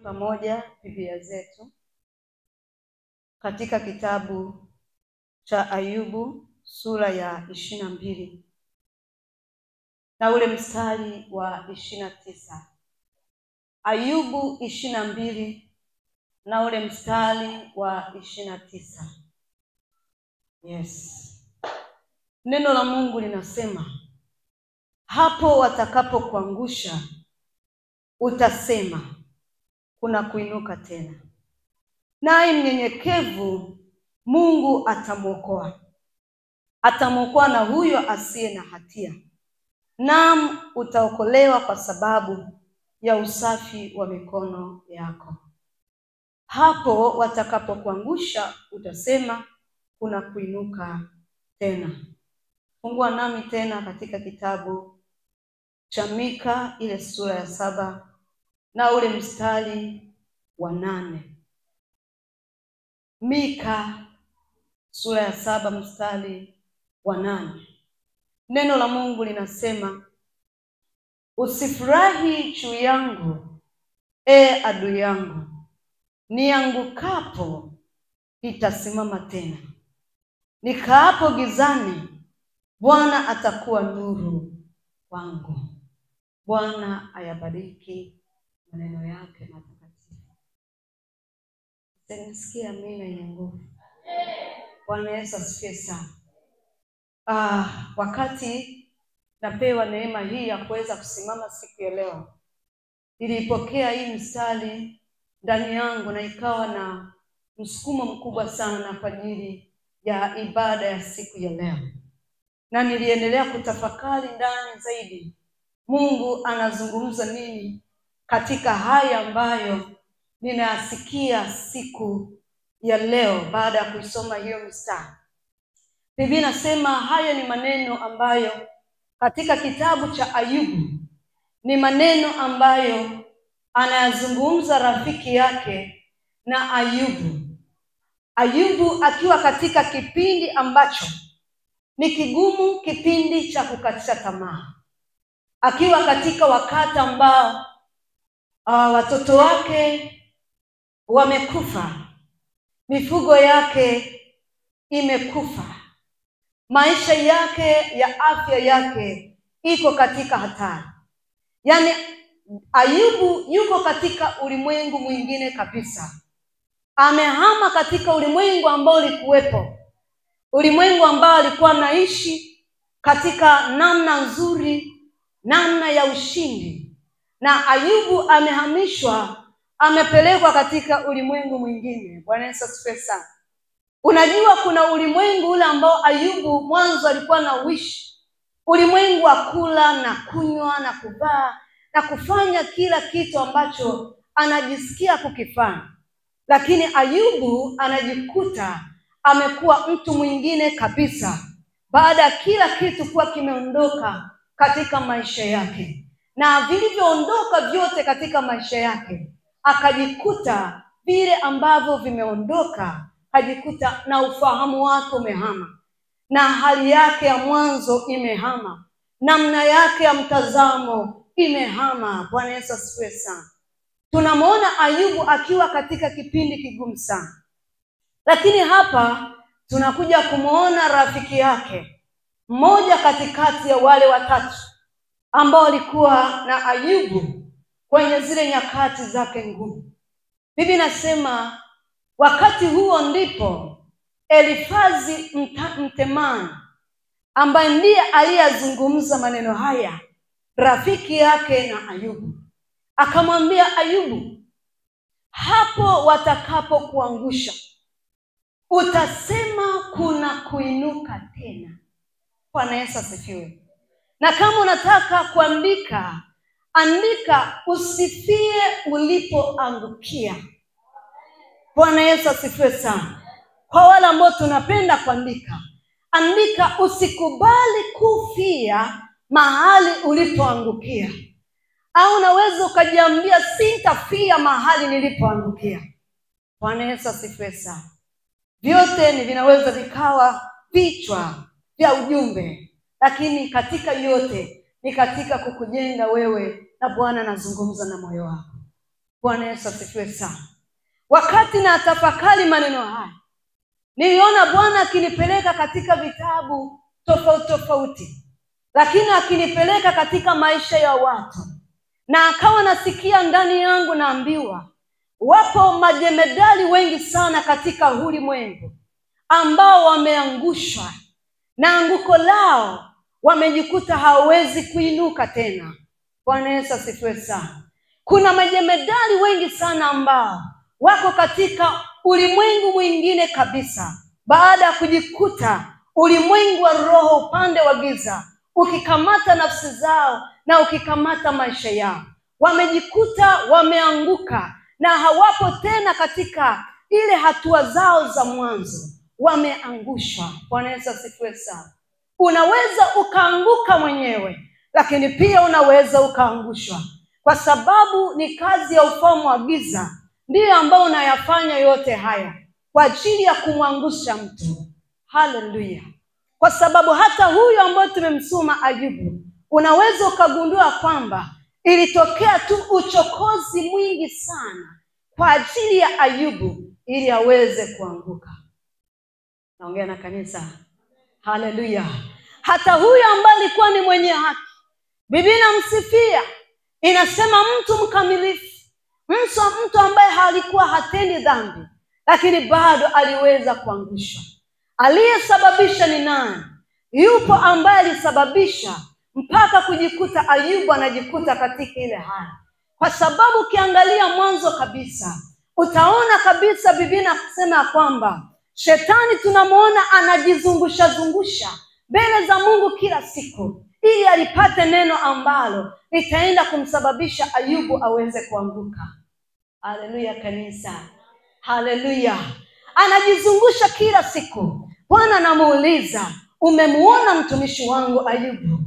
Pamoja Biblia zetu katika kitabu cha Ayubu sura ya 22 na ule mstari wa 29. Ayubu 22 na ule mstari wa 29. Yes. Neno la Mungu linasema, hapo watakapokuangusha utasema kuna kuinuka tena, naye mnyenyekevu Mungu atamwokoa. Atamwokoa na huyo asiye na hatia, naam utaokolewa kwa sababu ya usafi wa mikono yako. Hapo watakapokuangusha utasema kuna kuinuka tena. Fungua nami tena katika kitabu cha Mika ile sura ya 7 na ule mstari wa 8. Mika sura ya 7 mstari wa 8. Neno la Mungu linasema, usifurahi juu yangu, adui yangu, niangukapo nitasimama tena. Nikaapo gizani, Bwana atakuwa nuru kwangu. Bwana ayabariki maneno yake matakatifu. Nisikia amina yenye nguvu. Bwana Yesu asifiwe sana. Wakati napewa neema hii ya kuweza kusimama siku ya leo, nilipokea hii mstari ndani yangu na ikawa na msukumo mkubwa sana kwa ajili ya ibada ya siku ya leo. Na niliendelea kutafakari ndani zaidi, Mungu anazungumza nini katika haya ambayo ninasikia siku ya leo baada ya kuisoma hiyo mstari. Biblia inasema haya ni maneno ambayo katika kitabu cha Ayubu, ni maneno ambayo anayazungumza rafiki yake na Ayubu. Ayubu akiwa katika kipindi ambacho ni kigumu, kipindi cha kukatisha tamaa. Akiwa katika wakati ambao watoto wake wamekufa, mifugo yake imekufa, maisha yake ya afya yake iko katika hatari. Yaani Ayubu yuko katika ulimwengu mwingine kabisa. Amehama katika ulimwengu ambao ulikuwepo, ulimwengu ambao alikuwa anaishi katika namna nzuri, namna ya ushindi. Na Ayubu amehamishwa, amepelekwa katika ulimwengu mwingine. Bwana Yesu asifiwe sana. Unajua kuna ulimwengu ule ambao Ayubu mwanzo alikuwa na uishi, ulimwengu wa kula na kunywa na kuvaa na kufanya kila kitu ambacho anajisikia kukifanya. Lakini Ayubu anajikuta amekuwa mtu mwingine kabisa baada ya kila kitu kuwa kimeondoka katika maisha yake. Na vilivyoondoka vyote katika maisha yake, akajikuta vile ambavyo vimeondoka, akajikuta na ufahamu wake umehama, na hali yake ya mwanzo imehama, namna yake ya mtazamo imehama. Bwana Yesu asifiwe sana. Tunamwona Ayubu akiwa katika kipindi kigumu sana. Lakini hapa tunakuja kumuona rafiki yake, mmoja katikati ya wale watatu ambao walikuwa na Ayubu kwenye zile nyakati zake ngumu. Biblia inasema wakati huo ndipo Elifazi Mtemani, ambaye ndiye aliyezungumza maneno haya, rafiki yake na Ayubu, akamwambia Ayubu, hapo watakapokuangusha utasema kuna kuinuka tena. Bwana Yesu asifiwe. Na kama unataka kuandika, andika usifie ulipoangukia. Bwana Yesu asifiwe sana. Kwa wale ambao tunapenda kuandika, andika usikubali kufia mahali ulipoangukia. Au unaweza ukajiambia sitafia mahali nilipoangukia. Bwana Yesu asifiwe sana. Vyote ni vinaweza vikawa vichwa vya ujumbe, lakini katika yote ni katika kukujenga wewe, na Bwana anazungumza na moyo wako. Bwana Yesu asifiwe sana. Wakati na tafakari maneno haya, niliona Bwana akinipeleka katika vitabu tofauti, lakini akinipeleka katika maisha ya watu, na akawa nasikia ndani yangu naambiwa wapo majemedali wengi sana katika ulimwengu ambao wameangushwa na anguko lao wamejikuta hawezi kuinuka tena. Bwana Yesu asifiwe sana. Kuna majemedali wengi sana ambao wako katika ulimwengu mwingine kabisa, baada ya kujikuta ulimwengu wa roho, upande wa giza, ukikamata nafsi zao na ukikamata maisha yao, wamejikuta wameanguka na hawapo tena katika ile hatua zao za mwanzo, wameangushwa. Bwana Yesu asifiwe sana. Unaweza ukaanguka mwenyewe, lakini pia unaweza ukaangushwa, kwa sababu ni kazi ya ufalme wa giza ndiyo ambao unayafanya yote haya kwa ajili ya kumwangusha mtu. Haleluya. Kwa sababu hata huyu ambaye tumemsoma Ayubu, unaweza ukagundua kwamba ilitokea tu uchokozi mwingi sana kwa ajili ya Ayubu ili aweze kuanguka. Naongea na kanisa. Haleluya. Hata huyu ambaye alikuwa ni mwenye haki, Biblia inamsifia, inasema mtu mkamilifu, mtu ambaye halikuwa hatendi dhambi, lakini bado aliweza kuangushwa. Aliyesababisha ni nani? Yupo ambaye alisababisha mpaka kujikuta Ayubu anajikuta katika ile hali. Kwa sababu ukiangalia mwanzo kabisa, utaona kabisa Biblia inasema kwamba shetani tunamuona anajizungusha mbele za Mungu kila siku ili alipate neno ambalo litaenda kumsababisha Ayubu aweze kuanguka. Haleluya kanisa. Haleluya. Anajizungusha kila siku. Bwana anamuuliza, umemuona mtumishi wangu Ayubu,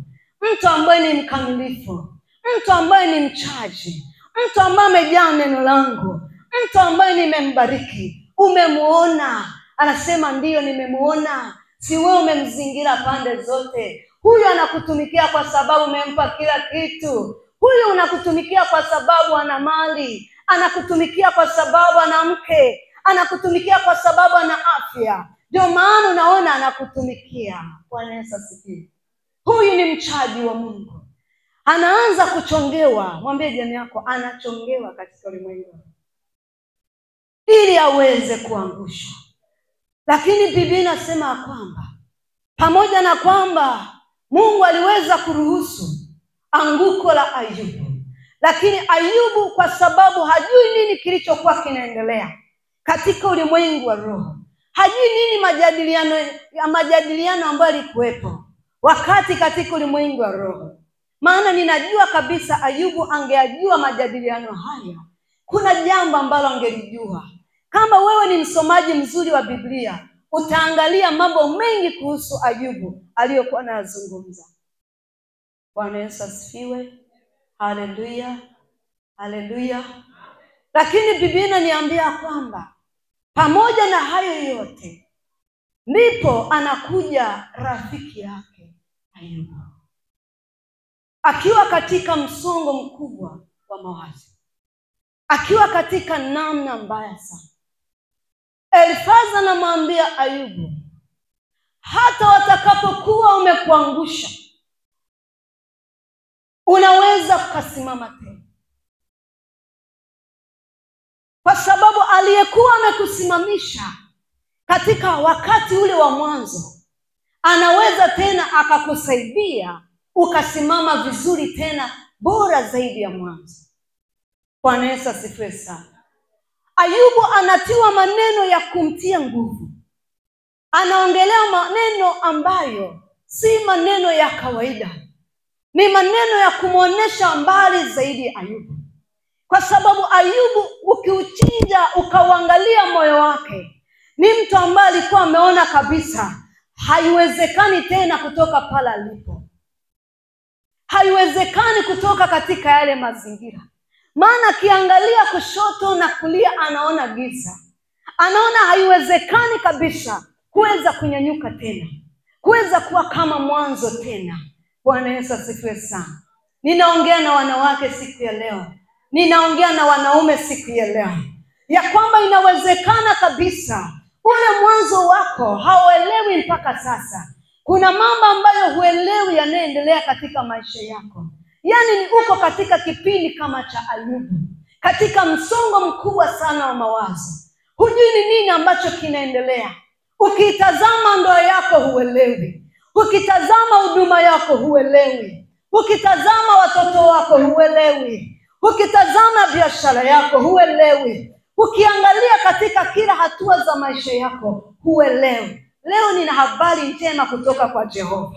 mtu ambaye ni mkamilifu, mtu ambaye ni mchaji, mtu ambaye amejaa neno langu, mtu ambaye nimembariki, umemuona? Anasema ndiyo, nimemuona. Si wewe umemzingira pande zote? Huyu anakutumikia kwa sababu umempa kila kitu. Huyu unakutumikia kwa sababu ana mali, anakutumikia kwa sababu ana mke, anakutumikia kwa sababu ana afya. Ndio maana unaona anakutumikia. Bwana Yesu asifiwe. Huyu ni mchaji wa Mungu. Anaanza kuchongewa. Mwambie jirani yako, anachongewa katika ulimwengu ili aweze kuangushwa. Lakini Biblia inasema kwamba pamoja na kwamba Mungu aliweza kuruhusu anguko la Ayubu, lakini Ayubu kwa sababu hajui nini kilichokuwa kinaendelea katika ulimwengu wa roho, hajui nini majadiliano ambayo yalikuwepo wakati katika ulimwengu wa roho. Maana ninajua kabisa Ayubu angejua majadiliano haya, kuna jambo ambalo angelijua. Kama wewe ni msomaji mzuri wa Biblia, utaangalia mambo mengi kuhusu Ayubu aliyokuwa anazungumza. Bwana Yesu asifiwe. Haleluya. Haleluya. Lakini Biblia inaniambia kwamba pamoja na hayo yote, ndipo anakuja rafiki yake Ayubu, akiwa katika msongo mkubwa wa mawazo, akiwa katika namna mbaya sana. Elifaza anamwambia Ayubu, hata watakapokuwa umekuangusha, unaweza kusimama tena. Kwa sababu aliyekuwa amekusimamisha katika wakati ule wa mwanzo, anaweza tena akakusaidia ukasimama vizuri tena, bora zaidi ya mwanzo. Bwana Yesu asifiwe sana. Ayubu anatiwa maneno ya kumtia nguvu. Anaongelea maneno ambayo si maneno ya kawaida, ni maneno ya kumuonesha mbali zaidi Ayubu. Kwa sababu Ayubu ukiuchinja ukauangalia moyo wake, ni mtu ambaye alikuwa ameona kabisa haiwezekani tena kutoka pale alipo, haiwezekani kutoka katika yale mazingira. Maana akiangalia kushoto na kulia anaona giza, anaona haiwezekani kabisa kuweza kunyanyuka tena, kuweza kuwa kama mwanzo tena. Bwana Yesu asifiwe sana. Ninaongea na wanawake siku ya leo, Ninaongea na wanaume siku ya leo ya kwamba inawezekana kabisa ule mwanzo wako hauelewi mpaka sasa. Kuna mambo ambayo huelewi yanaendelea katika maisha yako. Yaani uko katika kipindi kama cha Ayubu, katika msongo mkubwa sana wa mawazo. Hujui ni nini ambacho kinaendelea. Ukitazama ndoa yako huelewi. Ukitazama huduma yako huelewi. Ukitazama watoto wako huelewi. Ukitazama biashara yako huelewi. Ukiangalia katika kila hatua za maisha yako huelewi. Leo nina habari njema kutoka kwa Jehova.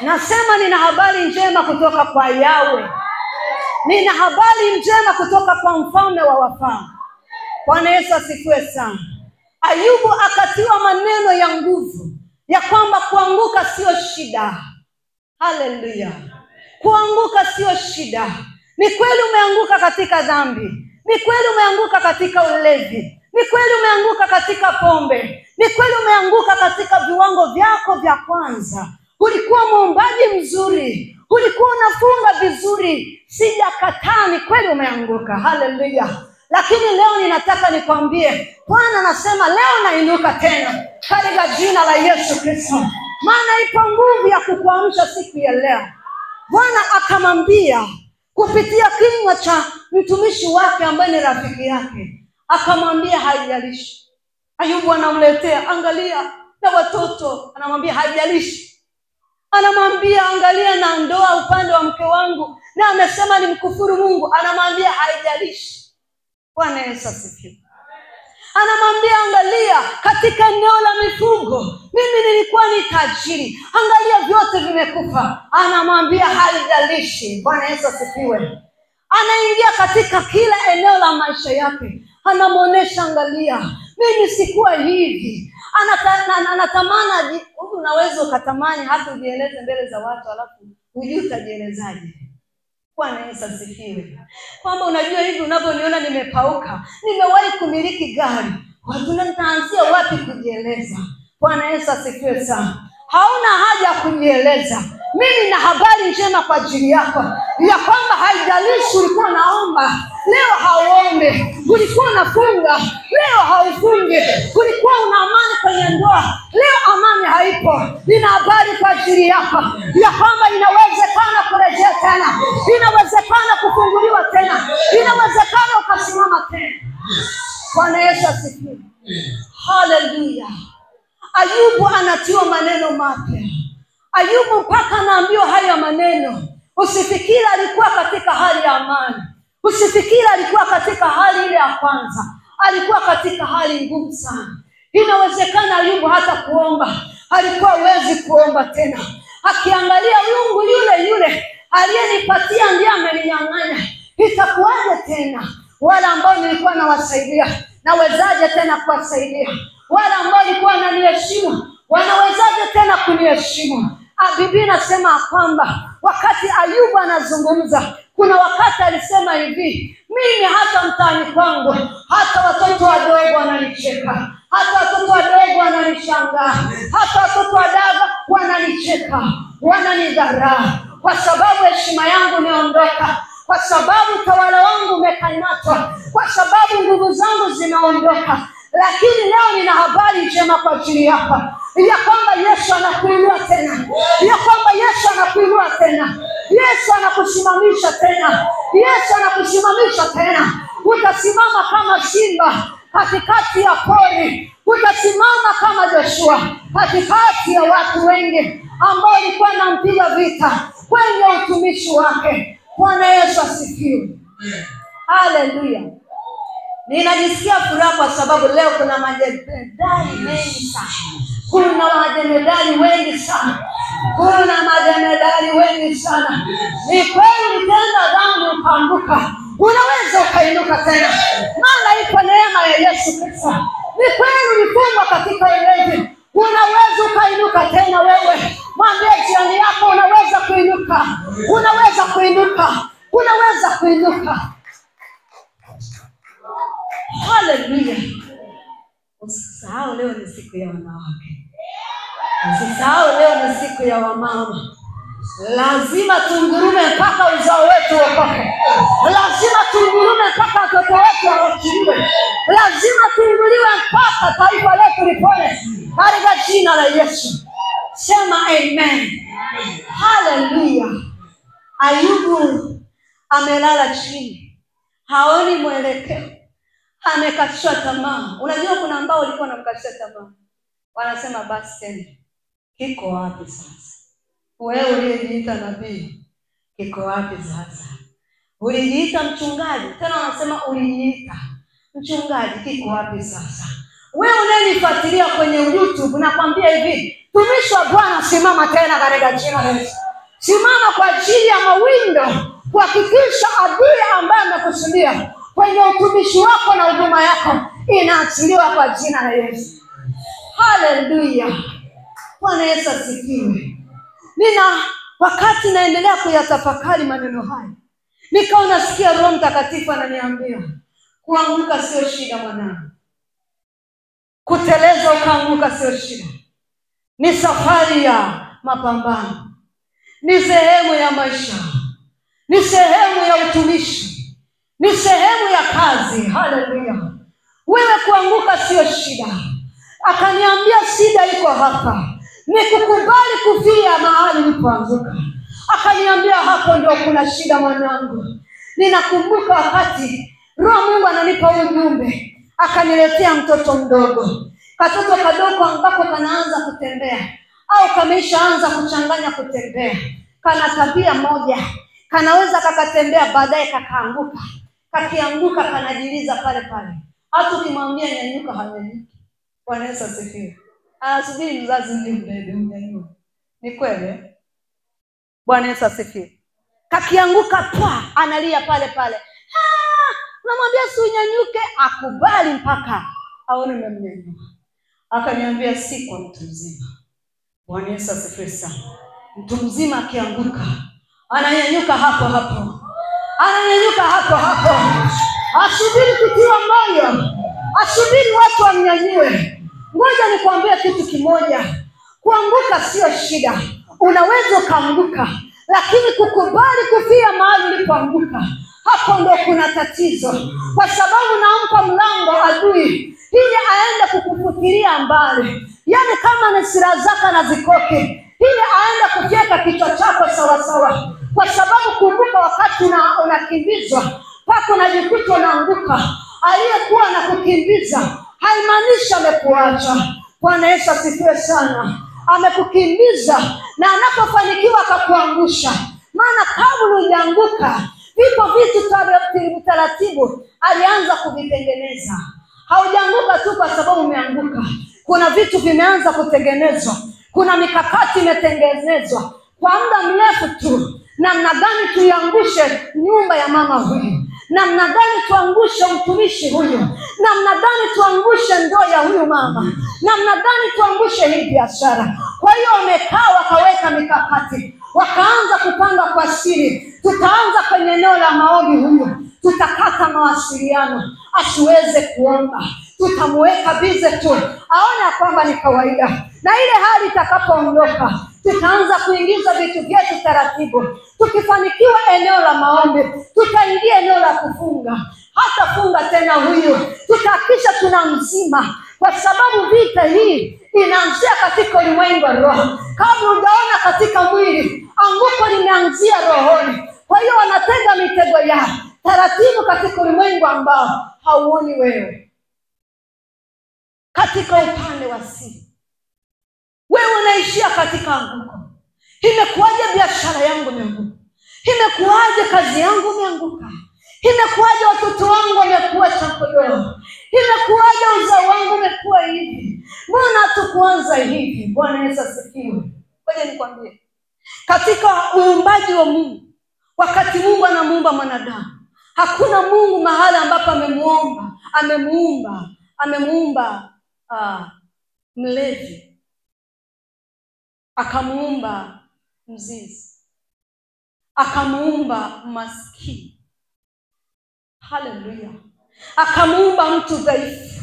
Nasema nina habari njema kutoka kwa Yahweh. Nina habari njema kutoka kwa mfalme wa wafalme. Bwana Yesu asifiwe sana. Ayubu akatiwa maneno ya nguvu ya kwamba kuanguka sio shida. Haleluya. Kuanguka sio shida. Ni kweli umeanguka katika dhambi. Ni kweli umeanguka katika ulevi. Ni kweli umeanguka katika pombe. Ni kweli umeanguka katika viwango vyako vya kwanza. Ulikuwa muombaji mzuri. Ulikuwa unafunga vizuri. Sijakataa, ni kweli umeanguka. Haleluya. Lakini leo ninataka nikwambie, Bwana anasema leo nainuka tena katika jina la Yesu Kristo. Maana ipo nguvu ya kukuamsha siku ya leo. Bwana akamwambia kupitia kinywa cha mtumishi wake ambaye ni rafiki yake. Akamwambia haijalishi. Ayubu anamletea, angalia na watoto, anamwambia haijalishi. Anamwambia angalia na ndoa upande wa mke wangu, na amesema ni mkufuru Mungu, anamwambia haijalishi. Bwana Yesu asifiwe. Anamwambia angalia katika eneo la mifugo, mimi nilikuwa ni tajiri, angalia vyote vimekufa. Anamwambia haijalishi. Bwana Yesu asifiwe. Anaingia katika kila eneo la maisha yake. Anamuonesha angalia, mimi sikuwa hivi. Anatamani, unaweza ukatamani hata ujieleze mbele za watu alafu hujui utajielezaje. Bwana Yesu asifiwe. Kwamba unajua hivi unavyoniona nimepauka, nimewahi kumiliki gari, watu nitaanzia wapi kujieleza? Bwana Yesu asifiwe sana. Hauna haja ya kujieleza. Mimi na habari njema kwa ajili yako ya kwamba haijalishi ulikuwa naomba, leo hauombe. Ulikuwa unafunga, leo haufungi. Ulikuwa una amani kwenye ndoa, leo amani haipo. Nina habari kwa ajili yako ya kwamba inawezekana kurejea tena. Inawezekana kufunguliwa tena. Inawezekana ukasimama tena. Bwana Yesu asifiwe. Haleluya. Ayubu anatiwa maneno mapya. Ayubu mpaka anaambiwa haya maneno. Usifikiri alikuwa katika hali ya amani. Usifikiri alikuwa katika hali ile ya kwanza. Alikuwa katika hali ngumu sana. Inawezekana Ayubu hata kuomba alikuwa hawezi kuomba tena. Akiangalia Mungu yule aliyenipatia ndiye ameninyang'anya. Itakuwaje tena? Wala ambao nilikuwa nawasaidia, nawezaje tena kuwasaidia? Wala ambao nilikuwa wananiheshimu, wanawezaje tena kuniheshimu? Biblia inasema kwamba wakati Ayubu anazungumza, kuna wakati alisema hivi, mimi hata mtaani kwangu, hata watoto wadogo wananicheka, hata watoto wadogo wananishangaa, hata watoto wadogo wananicheka, wananidharau, kwa sababu heshima yangu imeondoka, kwa sababu utawala wangu umekamatwa, kwa sababu nguvu zangu zinaondoka. Lakini leo nina habari njema kwa ajili yako ya kwamba Yesu anakuinua tena, ya kwamba Yesu anakuinua tena, Yesu anakusimamisha tena, Yesu anakusimamisha tena. Utasimama kama simba katikati ya pori, utasimama kama Joshua katikati ya watu wengi ambao walikuwa wanampiga vita kwenye utumishi wake. Bwana Yesu asifiwe. Haleluya. Ninajisikia furaha kwa sababu leo kuna majemadari wengi sana. Kuna majemadari wengi sana. Kuna majemadari wengi sana. Ni kweli utenda dhambi ukaanguka, unaweza ukainuka tena. Maana ipo neema ya Yesu Kristo. Ni kweli ulifungwa katika ulevi, unaweza ukainuka tena wewe. Mwambie jirani yako unaweza kuinuka. Unaweza kuinuka. Unaweza kuinuka. Haleluya. Usisahau leo ni siku ya wanawake. Usisahau leo ni siku ya wamama. Lazima tungurume mpaka uzao wetu uokoke. Lazima tungurume mpaka watoto wetu waokolewe. Lazima tungurume mpaka taifa letu lipone. Katika jina la Yesu. Sema amen. Haleluya. Ayubu amelala chini. Haoni mwelekeo. Amekatishwa tamaa. Unajua kuna ambao walikuwa wanamkatisha tamaa. Wanasema basi tena. Kiko wapi sasa? Wewe uliyejiita nabii, kiko wapi sasa? Ulijiita mchungaji, tena wanasema ulijiita mchungaji, kiko wapi sasa? Wewe unayenifuatilia kwenye YouTube, nakwambia hivi, tumishi wa Bwana, simama tena katika jina la Yesu. Simama kwa ajili ya mawindo, kuhakikisha adui ambaye amekusudia kwenye utumishi wako na huduma yako inaachiliwa kwa jina la Yesu. Haleluya. Bwana Yesu asifiwe. Wakati naendelea kuyatafakari maneno haya, nikaona sikia Roho Mtakatifu ananiambia, kuanguka sio shida mwanangu. Kuteleza ukaanguka sio shida. Ni safari ya mapambano. Ni sehemu ya maisha. Ni sehemu ya utumishi. Ni sehemu ya kazi. Haleluya. Wewe kuanguka sio shida. Akaniambia shida iko hapa. Ni kukubali kufia mahali ulipoanguka. Akaniambia hapo ndio kuna shida mwanangu. Ninakumbuka wakati Roho Mungu ananipa ujumbe, akaniletea mtoto mdogo. Katoto kadogo ambako kanaanza kutembea au kameshaanza kuchanganya kutembea. Kana tabia moja. Kanaweza kakatembea baadaye kakaanguka. Kakianguka kanajiliza pale pale. Hata ukimwambia nyanyuka hanyanyuki. Bwana Yesu asifiwe. Anasubiri mzazi ndiye mbebe mnyanyue. Ni kweli? Bwana Yesu asifiwe. Kakianguka pwa, analia pale pale. Namwambia usinyanyuke, akubali mpaka aone nimemnyanyua. Akaniambia si kwa mtu mzima. Bwana Yesu asifiwe sana. Mtu mzima akianguka, ananyanyuka hapo hapo. Ananyanyuka hapo hapo. Asubiri kutiwa moyo. Asubiri watu wamnyanyue. Ngoja nikwambie kitu kimoja. Kuanguka sio shida. Unaweza ukaanguka, lakini kukubali kufia mahali ulipoanguka, hapo ndio kuna tatizo. Kwa sababu nampa mlango adui ili aende kukufutilia mbali. Yaani kama ni silaha zako na zikoke, ili aende kufyeka kichwa chako sawa sawa. Kwa sababu kumbuka wakati unakimbizwa, pako unajikuta unaanguka. Aliyekuwa anakukimbiza haimaanishi amekuacha. Bwana Yesu asifiwe sana. Amekukimbiza na anapofanikiwa akakuangusha. Maana kabla hujaanguka, vipo vitu taratibu alianza kuvitengeneza. Haujaanguka tu kwa sababu umeanguka. Kuna vitu vimeanza kutengenezwa. Kuna mikakati imetengenezwa kwa muda mrefu tu. Namna gani tuiangushe nyumba ya mama huyu? Namna gani tuangushe mtumishi huyu? Namna gani tuangushe ndoa ya huyu mama? Namna gani tuangushe hii biashara? Kwa hiyo wamekaa wakaweka mikakati. Wakaanza kupanga kwa siri. Tutaanza kwenye eneo la maombi huyu. Tutakata mawasiliano. Asiweze kuomba. Tutamuweka bize tu. Aone kwamba ni kawaida. Na ile hali itakapoondoka, tutaanza kuingiza vitu vyetu taratibu. Tukifanikiwa eneo la maombi, tutaingia eneo la kufunga. Hata funga tena huyu. Tutahakisha tuna mzima. Kwa sababu vita hii inaanzia katika ulimwengu wa roho. Kabla hujaona katika mwili, anguko limeanzia rohoni. Kwa hiyo wanatega mitego yao taratibu katika ulimwengu ambao hauoni wewe. Katika upande wa siri, wewe unaishia katika anguko. Imekuwaje biashara yangu imeanguka? Imekuwaje kazi yangu imeanguka? Imekuwaje watoto wangu wamekuwa chakodoro? Imekuwaje uzao wangu umekuwa hivi? Mbona hatukuanza hivi? Bwana Yesu asifiwe. Ngoja nikwambie. Katika uumbaji wa Mungu, wakati Mungu anamuumba mwanadamu, hakuna Mungu mahali ambapo amemuumba mlevi, akamuumba mzizi, akamuumba maskini. Haleluya. Akamuumba mtu dhaifu.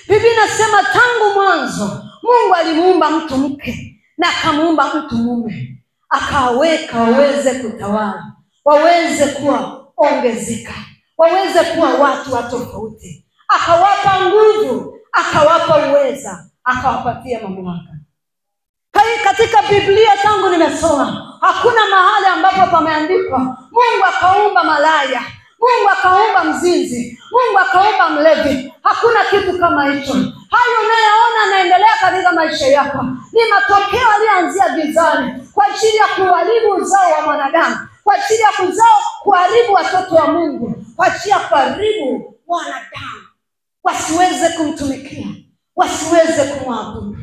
Biblia inasema tangu mwanzo Mungu alimuumba mtu mke na akamuumba mtu mume. akaweka waweze kutawala, waweze kuwa ongezeka, waweze kuwa watu wa tofauti. Akawapa nguvu, akawapa uweza, akawapatia mamlaka. Katika Biblia tangu nimesoma, hakuna mahali ambapo pameandikwa Mungu akaumba malaya, Mungu akaumba mzinzi, Mungu akaumba mlevi. Hakuna kitu kama hicho. Hayo unayoona anaendelea katika maisha yako ni matokeo aliyoanzia gizani kwa ajili ya kuharibu uzao wa mwanadamu, kwa ajili ya kuharibu watoto wa Mungu, kwa ajili ya kuharibu wanadamu wasiweze kumtumikia, wasiweze kumwabudu.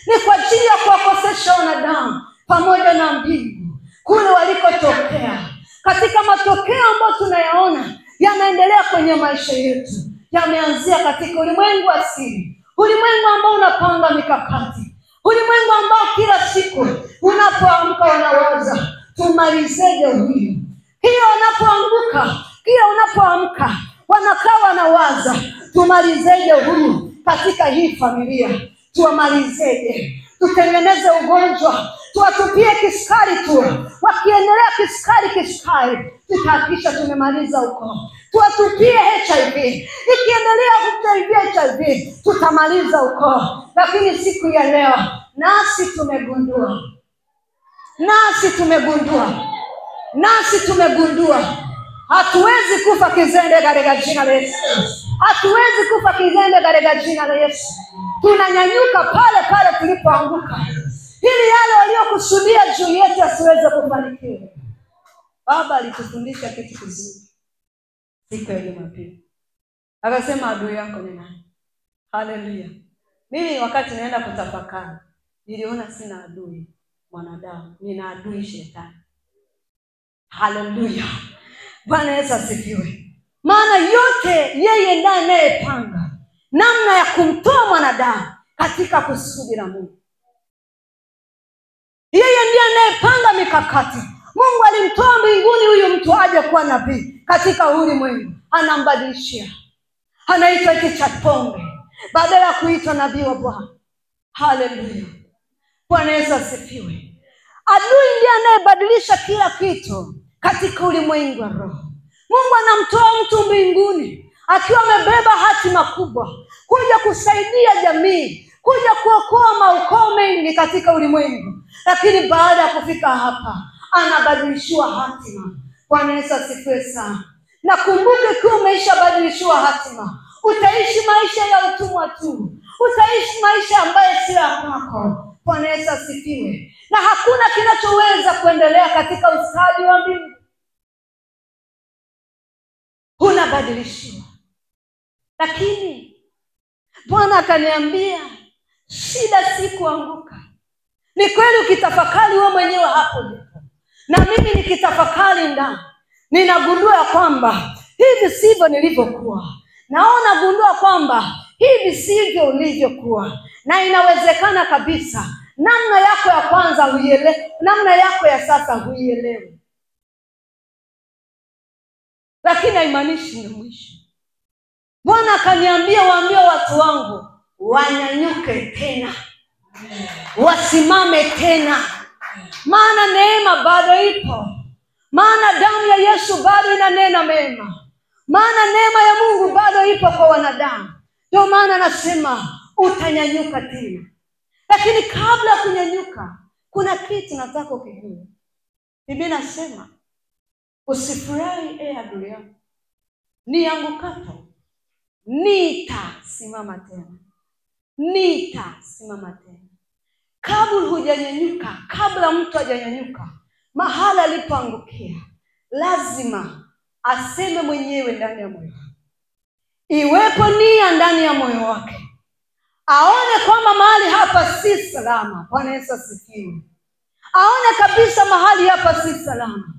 Ni kwa ajili ya kuwakosesha wanadamu pamoja na mbingu kule walikotokea. Katika matokeo ambayo tunayaona yanaendelea kwenye maisha yetu, yameanzia katika ulimwengu wa siri, ulimwengu ambao unapanga mikakati, ulimwengu ambao kila siku unapoamka wanawaza tumalizeje huyu. Kila unapoamka wanakaa wanawaza tumalizeje huyu katika hii familia, tuwamalizeje, tutengeneze ugonjwa, tuwatupie kiskari tu. Wakiendelea kiskari, tutahakisha tumemaliza huko. Tuwatupie HIV, ikiendelea HIV, tutamaliza huko. Lakini siku ya leo nasi tumegundua hatuwezi kufa kizembe katika jina la Yesu. Hatuwezi kufa kizembe katika jina la Yesu. Tunanyanyuka pale tulipoanguka, ili yale waliokusudia juu yetu asiweze kufanikiwa. Baba alitufundisha kitu kizuri siku ya Jumapili. Akasema adui yako ni nani? Haleluya. Mimi wakati naenda kutafakari, niliona sina adui mwanadamu, nina adui shetani. Haleluya. Bwana Yesu asifiwe. Maana yote yeye ndiye anayepanga namna ya kumtoa mwanadamu katika kusudi la Mungu. Yeye ndiye anayepanga mikakati. Mungu alimtoa mbinguni huyu mtu aje kuwa nabii katika ulimwengu, anambadilishia. Anaitwa hiki cha pombe badala ya kuitwa nabii wa Bwana. Haleluya. Bwana Yesu asifiwe. Adui ndiye anayebadilisha kila kitu katika ulimwengu wa roho. Mungu anamtoa mtu mbinguni akiwa amebeba hatima kubwa, kuja kusaidia jamii, kuja kuokoa maukoo mengi katika ulimwengu. Lakini baada ya kufika hapa, anabadilishiwa hatima. Bwana Yesu asifiwe sana. Na kumbuke ikiwa umeshabadilishiwa hatima, utaishi maisha ya utumwa tu. Utaishi maisha ambayo si ya kwako. Bwana Yesu asifiwe. Na hakuna kinachoweza kuendelea katika ustadi wa mbingu. Unabadilishiwa. Lakini Bwana akaniambia shida si kuanguka. Ni kweli ukitafakari wewe mwenyewe hapo ndipo. Na mimi nikitafakari ndani, ninagundua kwamba hivi sivyo nilivyokuwa. Gundua kwamba hivi sivyo ulivyokuwa. Na inawezekana kabisa namna yako ya kwanza huielewi, namna yako ya sasa huielewi. Lakini haimaanishi ni mwisho. Bwana akaniambia waambie watu wangu wanyanyuke tena, wasimame tena. Maana neema bado ipo. Maana damu ya Yesu bado inanena mema. Maana neema ya Mungu bado ipo kwa wanadamu. Ndio maana nasema utanyanyuka tena. Lakini kabla ya kunyanyuka, kuna kitu nataka ukijue. Biblia inasema usifurahi adui yako, niangukapo nitasimama tena. Nitasimama tena. Kabla hujanyanyuka, kabla mtu hajanyanyuka mahali alipoangukia, lazima aseme mwenyewe ndani ya moyo. Iwepo nia ndani ya moyo wake, aone kwamba mahali hapa si salama. Bwana Yesu asifiwe. Aone kabisa mahali hapa si salama.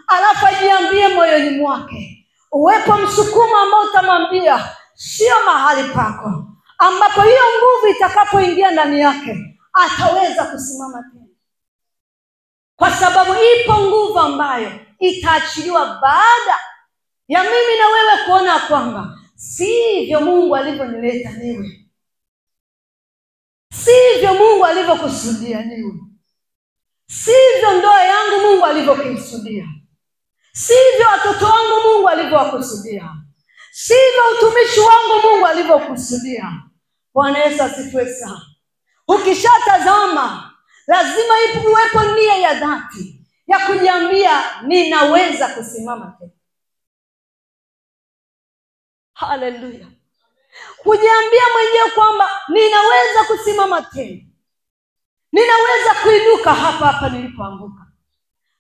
Alafu ajiambie moyoni mwake, uwepo msukumo ambao utamwambia sio mahali pako, ambapo hiyo nguvu itakapoingia ndani yake ataweza kusimama tena. Kwa sababu ipo nguvu ambayo itaachiliwa baada ya mimi na wewe kuona kwamba sivyo Mungu alivyonileta niwe, sivyo Mungu alivyokusudia niwe. sivyo ndoa yangu Mungu alivyokusudia, sivyo watoto wangu Mungu alivyowakusudia, sivyo utumishi wangu Mungu alivyokusudia. Bwana Yesu asifiwe sana. Ukishatazama lazima iwepo nia ya dhati ya kujiambia ninaweza kusimama tena. Haleluya. Kujiambia mwenyewe kwamba ninaweza kusimama tena, ninaweza kuinuka hapa nilipoanguka,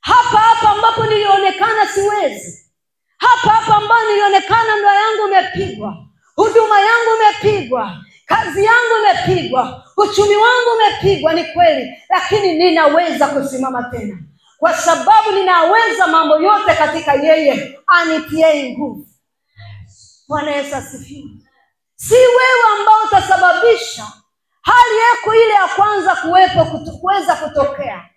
hapa ambapo nilionekana siwezi, hapa ambapo nilionekana ndoa yangu imepigwa, huduma yangu imepigwa, kazi yangu imepigwa, uchumi wangu umepigwa. Ni kweli, lakini ninaweza kusimama tena, kwa sababu ninaweza mambo yote katika yeye anitie nguvu. Bwana Yesu asifiwe. Si wewe ambao utasababisha hali yako ile ya kwanza kuweza kutokea,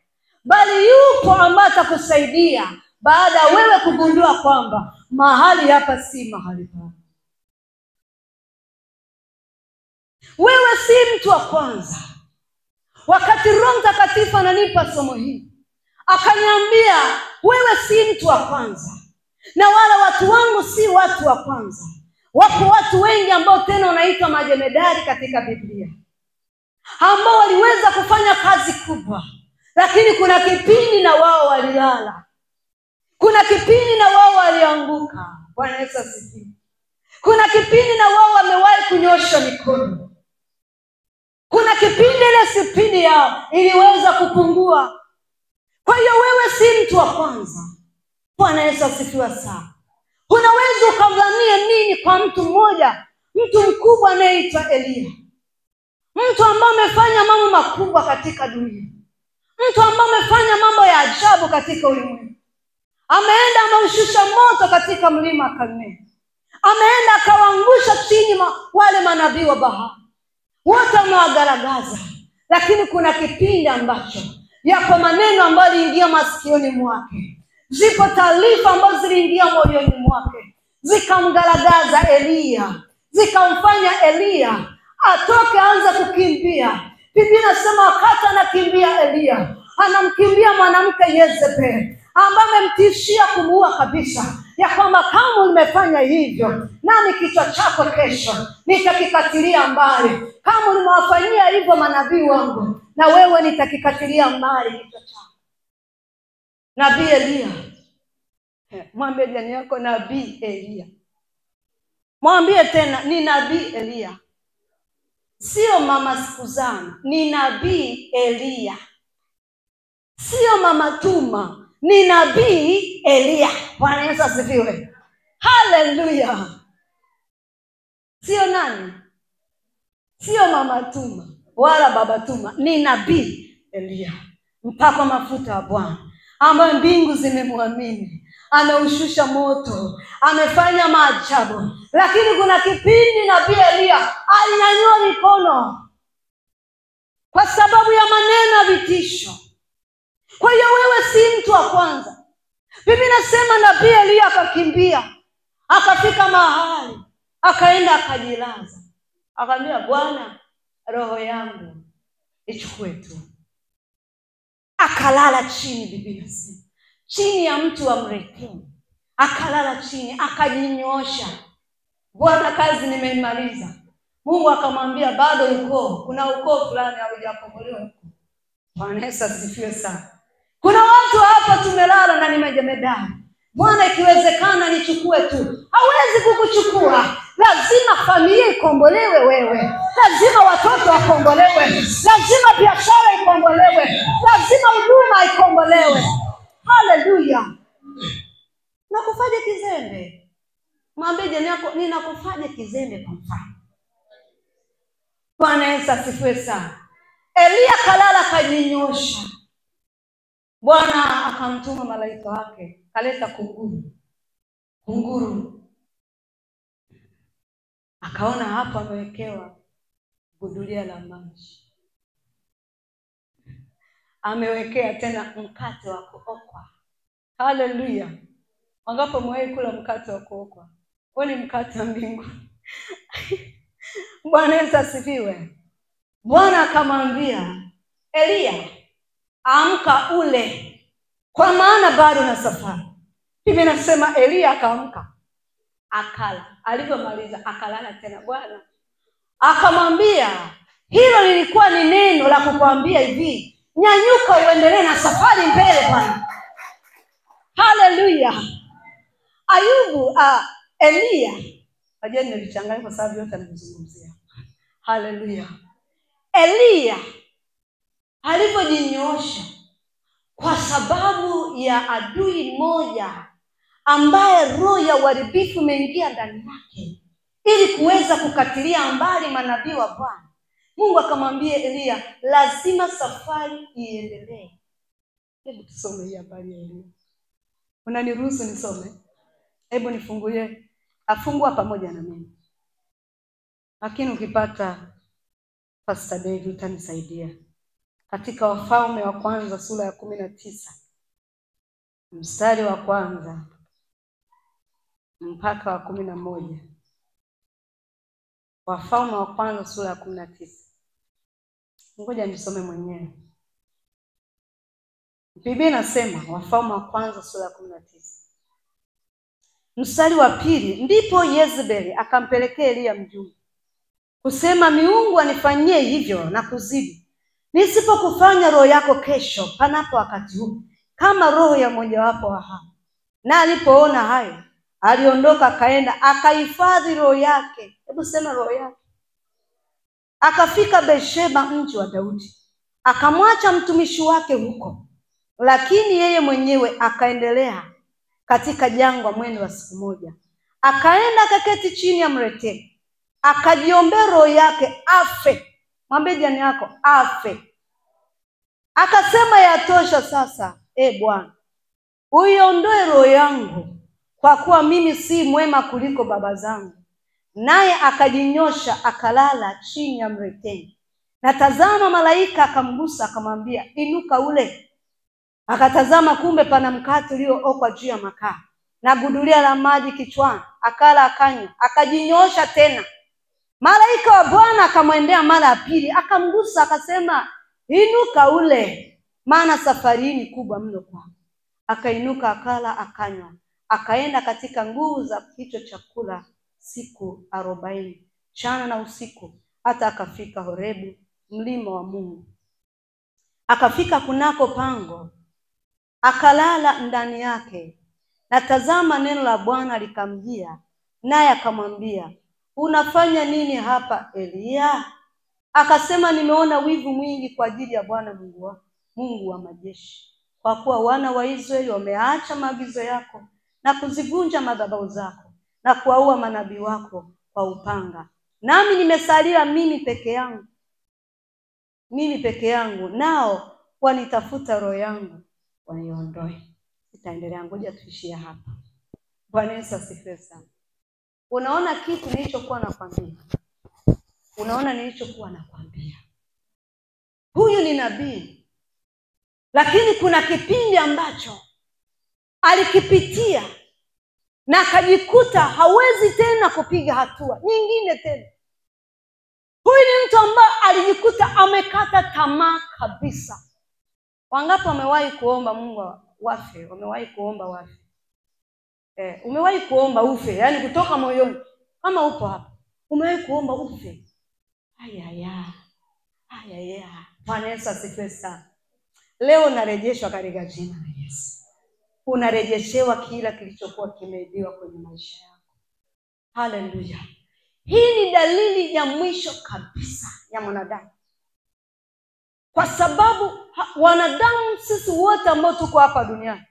bali yupo ambaye atakusaidia baada ya wewe kugundua kwamba mahali hapa si mahali pako. Wewe si mtu wa kwanza. Wakati Roho Mtakatifu ananipa somo hili, akaniambia wewe si mtu wa kwanza, na wala watu wangu si watu wa kwanza. Wapo watu wengi ambao tena wanaitwa majemedari katika Biblia, ambao waliweza kufanya kazi kubwa, lakini kuna kipindi na wao walilala, kuna kipindi na wao walianguka. Bwana Yesu asifiwe. Kuna kipindi na wao wamewahi kunyosha mikono, kuna kipindi ile spidi yao iliweza kupungua. Kwa hiyo wewe si mtu wa kwanza. Bwana Yesu asifiwe sana. Unaweza ukadhania nini kwa mtu mmoja, mtu mkubwa anayeitwa Elia, mtu ambaye amefanya mambo makubwa katika dunia, mtu ambaye amefanya mambo ya ajabu katika ulimwengu. Ameenda ameushusha moto katika mlima Karmeli, ameenda akawaangusha chini wale manabii wa bahari, wote wamewagaragaza. Lakini kuna kipindi ambacho yako maneno ambayo yaliingia masikioni mwake, zipo taarifa ambazo ziliingia moyoni mwake, zikamgaragaza Elia, zikamfanya Elia atoke aanze kukimbia. Biblia inasema wakati anakimbia Elia, anamkimbia mwanamke Yezebeli ambaye amemtishia kumuua kabisa, ya kwamba kama umefanya hivyo nami kichwa chako kesho nitakikatilia mbali. Kama ulimewafanyia hivyo manabii wangu, na wewe nitakikatilia mbali kichwa chako. Nabii Elia. Mwambie jirani yako nabii Elia. Mwambie tena ni nabii Elia. Sio mama Sikuzana, ni nabii Elia. Sio mama Tuma, ni nabii Elia. Bwana Yesu asifiwe. Haleluya. Sio nani? Sio mama Tuma wala baba Tuma, ni nabii Elia, mpakwa mafuta wa Bwana, ambaye mbingu zimemwamini, ameushusha moto, amefanya maajabu. Lakini kuna kipindi nabii Elia alinyanyua mikono kwa sababu ya maneno ya vitisho. Kwa hiyo wewe si mtu wa kwanza. Biblia inasema nabii Elia akakimbia, akafika mahali, akaenda akajilaza, akamwambia Bwana, roho yangu ichukue tu. Akalala chini. Biblia inasema chini ya mti wa mretemu, akalala chini, akajinyosha. Bwana, kazi nimeimaliza. Mungu akamwambia bado kuna ukoo fulani haujakombolewa huko. Bwana Yesu asifiwe sana. Kuna watu hapa tumelala na ni majemedari. Bwana, ikiwezekana nichukue tu. Hawezi kukuchukua. Lazima familia ikombolewe wewe. Lazima watoto wakombolewe. Lazima biashara ikombolewe. Lazima huduma ikombolewe. Haleluya. Nakufanya kizembe. Mwambie jirani yako ninakufanya kizembe kwa mfano. Bwana Yesu asifiwe sana. Elia kalala kajinyosha. Bwana akamtuma malaika wake, kaleta kunguru. Akaona hapa amewekewa gudulia la maji, amewekea tena mkate wa kuokwa. Haleluya. Wangapo mwahi kula mkate wa kuokwa? Wewe ni mkate wa mbingu. Bwana Yesu asifiwe. Bwana akamwambia Elia, amka ule, kwa maana bado na safari. Hivi nasema Elia akaamka, akala. Alipomaliza akalala tena. Bwana akamwambia, hilo lilikuwa ni neno la kukwambia hivi, nyanyuka uendelee na safari mbele Bwana. Haleluya. Elia, najua nilichanganya kwa sababu yote anazungumzia. Haleluya. Elia alipojinyoosha kwa sababu ya adui mmoja ambaye roho ya uharibifu imeingia ndani yake, ili kuweza kukatilia mbali manabii wa Bwana, Mungu akamwambia Elia, lazima safari iendelee. Hebu tusome hii habari ya Elia. Unaniruhusu nisome? Hebu nifungulie, afungua pamoja na mimi. Lakini ukipata Pastor David utanisaidia. Katika Wafalme wa kwanza sura ya 19 mstari wa 1 mpaka wa 11. Wafalme wa kwanza sura ya 19. Ngoja nisome mwenyewe. Biblia inasema, Wafalme wa kwanza sura ya 19 mstari wa 2, ndipo Yezebeli akampelekea Elia mjumbe kusema, miungu anifanyie hivyo na kuzidi, nisipokufanya roho yako kesho panapo wakati huu kama roho ya mmojawapo wa hao. Na alipoona hayo, aliondoka akaenda akahifadhi roho yake. Hebu sema roho yake. Akafika Beersheba, mji wa Daudi, akamwacha mtumishi wake huko, lakini yeye mwenyewe akaendelea katika jangwa mwendo wa siku moja. Akaenda akaketi chini ya mretemu, akajiombea roho yake afe. Mwambie jirani yako afe. Akasema, yatosha sasa, Bwana, uiondoe roho yangu, kwa kuwa mimi si mwema kuliko baba zangu. Naye akajinyosha akalala chini ya mretemu. Na tazama, malaika akamgusa akamwambia, inuka ule. Akatazama, kumbe pana mkate uliookwa juu ya makaa na gudulia la maji kichwani. Akala akanywa, akajinyosha tena. Malaika wa Bwana akamwendea mara ya pili, akamgusa akasema, inuka ule, maana safari hii ni kubwa mno kwako. Akainuka akala akanywa, akaenda katika nguvu za hicho chakula siku 40 mchana na usiku, hata akafika Horebu, mlima wa Mungu. Akafika kunako pango, akalala ndani yake. Na tazama, neno la Bwana likamjia, naye akamwambia, unafanya nini hapa Elia? Akasema, nimeona wivu mwingi kwa ajili ya Bwana Mungu wa majeshi, kwa kuwa wana wa Israeli wameacha maagizo yako na kuzivunja madhabahu zako na kuwaua manabii wako kwa upanga. Nami nimesalia mimi peke yangu, nao wanitafuta roho yangu waniondoe. Sitaendelea, ngoja tuishie hapa. Bwana Yesu asifiwe sana. Unaona kitu nilichokuwa nakwambia? Unaona nilichokuwa nakwambia? Huyu ni nabii, lakini kuna kipindi ambacho alikipitia na akajikuta hawezi tena kupiga hatua nyingine tena. Huyu ni mtu ambaye alijikuta amekata tamaa kabisa. Wangapi wamewahi kuomba Mungu wafe? Wamewahi kuomba wafe? Umewahi kuomba ufe, yani kutoka moyoni? Kama upo hapa, umewahi kuomba ufe? Ayaya. Bwana Yesu asifiwe sana. Leo unarejeshwa katika jina la Yesu. Unarejeshewa kila kilichokuwa kimeibiwa kwenye maisha yako. Haleluya. Hii ni dalili ya mwisho kabisa ya mwanadamu. Kwa sababu wanadamu sisi wote ambao tuko hapa duniani,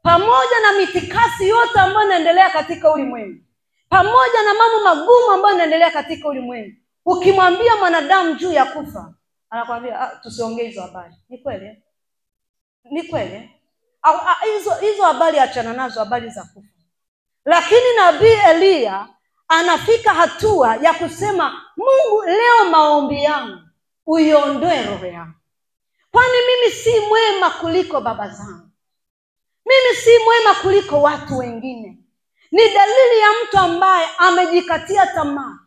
pamoja na mitikasi yote ambayo inaendelea katika ulimwengu, pamoja na mambo magumu ambayo inaendelea katika ulimwengu, ukimwambia mwanadamu juu ya kufa, anakuambia tusiongee hizo habari. Ni kweli? Ni kweli? Hizo habari achana nazo, habari za kufa. Lakini nabii Elia anafika hatua ya kusema, Mungu, leo maombi yangu uiondoe roho yangu, kwani mimi si mwema kuliko baba zangu, mimi si mwema kuliko watu wengine. Ni dalili ya mtu ambaye amejikatia tamaa.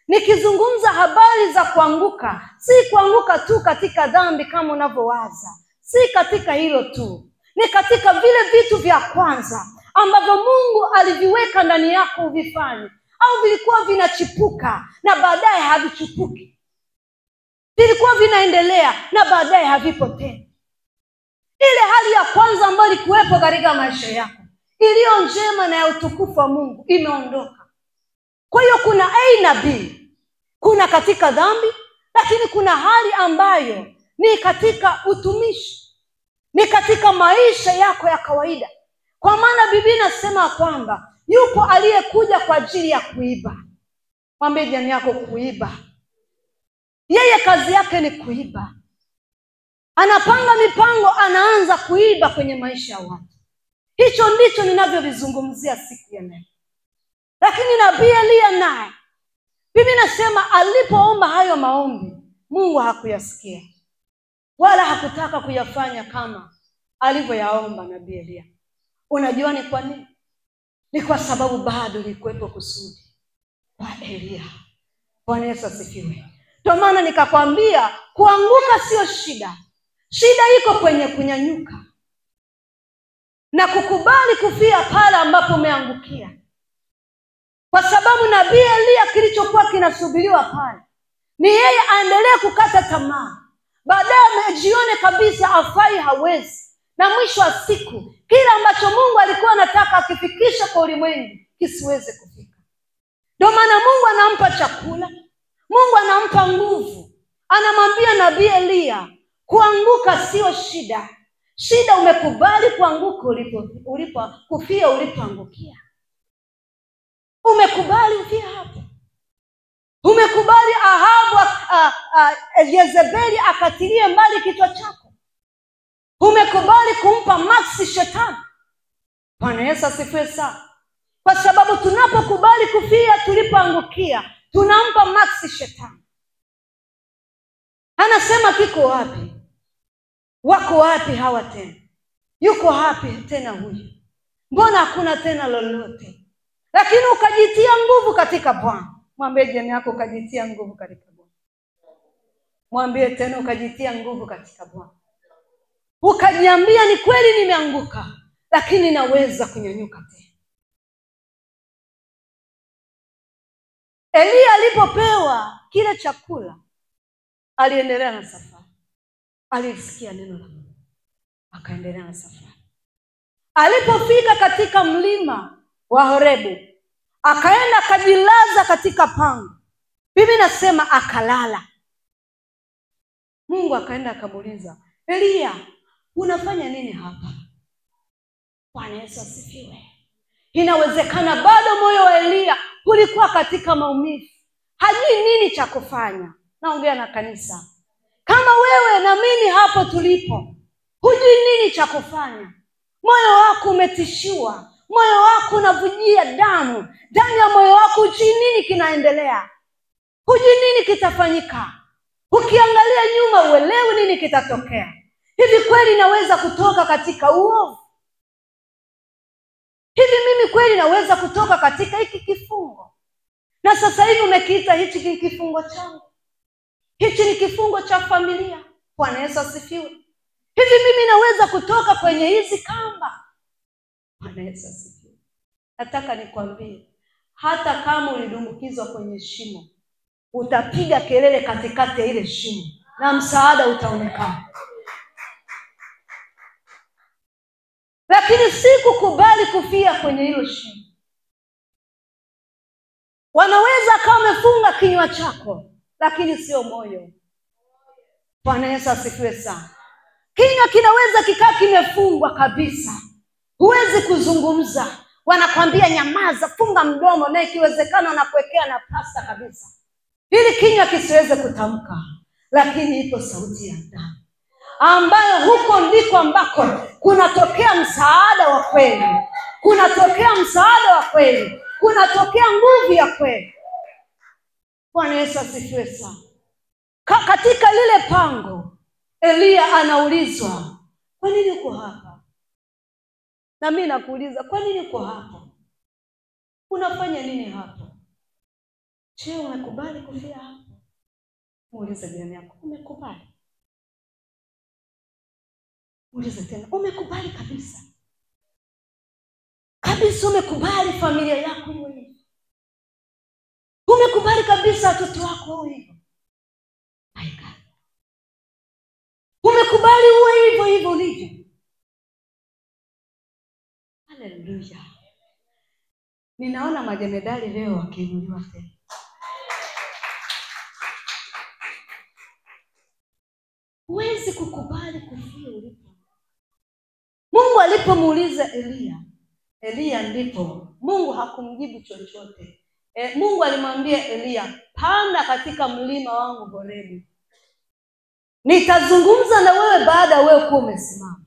Nikizungumza habari za kuanguka, si kuanguka tu katika dhambi kama unavyowaza, si katika hilo tu, ni katika vile vitu vya kwanza ambavyo Mungu aliviweka ndani yako uvifanye, au vilikuwa vinachipuka na baadaye havichipuki, vilikuwa vinaendelea na baadaye havipo tena. Ile hali ya kwanza ambayo ilikuwepo katika maisha yako, iliyo njema na ya utukufu wa Mungu, imeondoka. Kwa hiyo kuna A na B. Kuna katika dhambi, lakini kuna hali ambayo ni katika utumishi, ni katika maisha yako ya kawaida. Kwa maana Biblia inasema kwamba yupo aliyekuja kwa ajili ya kuiba. Mwambie jirani yako, kuiba. Yeye kazi yake ni kuiba. Anapanga mipango, anaanza kuiba kwenye maisha ya watu. Hicho ndicho ninavyovizungumzia siku ya leo. Lakini nabii Eliya naye, Biblia inasema alipoomba hayo maombi, Mungu hakuyasikia wala hakutaka kuyafanya kama alivyoyaomba nabii Eliya. Unajua ni kwa nini? Ni kwa sababu bado likuwepo kusudi kwa Eliya. Bwana Yesu asifiwe. Ndio maana nikakwambia kuanguka sio shida. Shida iko kwenye kunyanyuka na kukubali kufia pale ambapo umeangukia. Kwa sababu nabii Eliya kilichokuwa kinasubiriwa pale ni yeye aendelee kukata tamaa, baadaye amejione kabisa afai, hawezi, na mwisho wa siku kila ambacho Mungu alikuwa anataka akifikisha kwa ulimwengu kisiweze kufika. Ndio maana Mungu anampa chakula, Mungu anampa nguvu, anamwambia nabii Eliya, kuanguka sio shida. Shida umekubali kuanguka kufia ulipoangukia. Umekubali ufia hapo. Umekubali Ahabu Yezebeli akatilie mbali kichwa chako. Umekubali kumpa maksi shetani. Bwana Yesu asifiwe sana. Kwa sababu tunapokubali kufia tulipoangukia, tunampa maksi shetani. Anasema kiko wapi? Wako wapi hawa tena? Yuko wapi tena huyu? Mbona hakuna tena lolote? Lakini ukajitia nguvu katika Bwana. Mwambie jirani yako, ukajitia nguvu katika Bwana. Mwambie tena, ukajitia nguvu katika Bwana. Ukajiambia, ni kweli nimeanguka, lakini naweza kunyanyuka tena. Eliya alipopewa kile chakula, aliendelea na safari. Alisikia neno la Mungu, akaendelea na safari. Alipofika katika mlima wa Horebu, akaenda akajilaza katika pango. Biblia inasema akalala. Mungu akaenda akamuuliza, Eliya, unafanya nini hapa? Bwana Yesu asifiwe. Inawezekana bado moyo wa Eliya ulikuwa katika maumivu, hajui nini cha kufanya. Naongea na kanisa. Kama wewe na mimi hapo tulipo, hujui nini cha kufanya. Moyo wako umetishiwa, moyo wako unavujia damu, ndani ya moyo wako hujui nini kinaendelea, hujui nini kitafanyika. Ukiangalia nyuma uelewi nini kitatokea. Hivi kweli naweza kutoka katika uovu? Hivi mimi kweli naweza kutoka katika hiki kifungo? Na sasa hivi umekiita hichi kifungo changu. Hichi ni kifungo cha familia. Bwana Yesu asifiwe. Hivi mimi naweza kutoka kwenye hizi kamba? Bwana Yesu asifiwe. Nataka nikwambie, hata kama ulidumbukizwa kwenye shimo, utapiga kelele katikati ya ile shimo na msaada utaonekana. Lakini si kukubali kufia kwenye hilo shimo. Wanaweza kama umefunga kinywa chako, lakini sio moyo. Bwana Yesu asifiwe sana. Kinywa kinaweza kikaa kimefungwa kabisa, huwezi kuzungumza. Wanakwambia nyamaza, funga mdomo, na ikiwezekana wanakuwekea na pasta kabisa ili kinywa kisiweze kutamka. Lakini ipo sauti ya ndani ambayo huko ndiko ambako kunatokea msaada wa kweli, kunatokea msaada wa kweli, kunatokea nguvu ya kweli. Bwana Yesu asifiwe sana. Katika lile pango, Eliya anaulizwa, kwa nini uko hapa? Na mimi nakuuliza, kwa nini uko hapa? Unafanya nini hapa? Je, umekubali kufia hapa? Muulize jirani yako, umekubali? Uliza tena, umekubali kabisa? Kabisa umekubali familia yako iwe hivyo? Umekubali kabisa watoto wako wawe hivyo? My God. Umekubali uwe hivyo hivyo ulivyo? Haleluya. Ninaona majemadari leo wakiinuliwa tena. Huwezi kukubali kufia ulipo. Mungu alipomuuliza Elia ndipo Mungu hakumjibu chochote. Mungu alimwambia Elia, panda katika mlima wangu Horebu. Nitazungumza na wewe baada wewe kuwa umesimama.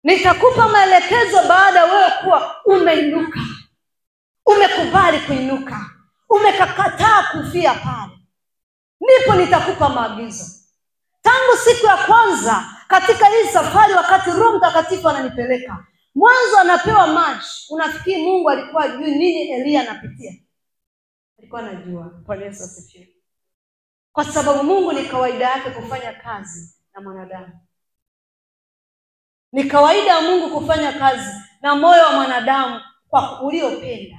Nitakupa maelekezo baada wewe kuwa umeinuka. Umekubali kuinuka. Umekakataa kufia pale. Ndipo nitakupa maagizo. Tangu siku ya kwanza katika hii safari, wakati Roho Mtakatifu ananipeleka, mwanzo anapewa maji. Unafikiri Mungu alikuwa ajui nini Elia anapitia? Alikuwa anajua. Bwana Yesu asifiwe. Kwa sababu Mungu ni kawaida yake kufanya kazi na mwanadamu. Ni kawaida ya Mungu kufanya kazi na moyo wa mwanadamu kwa uliopenda,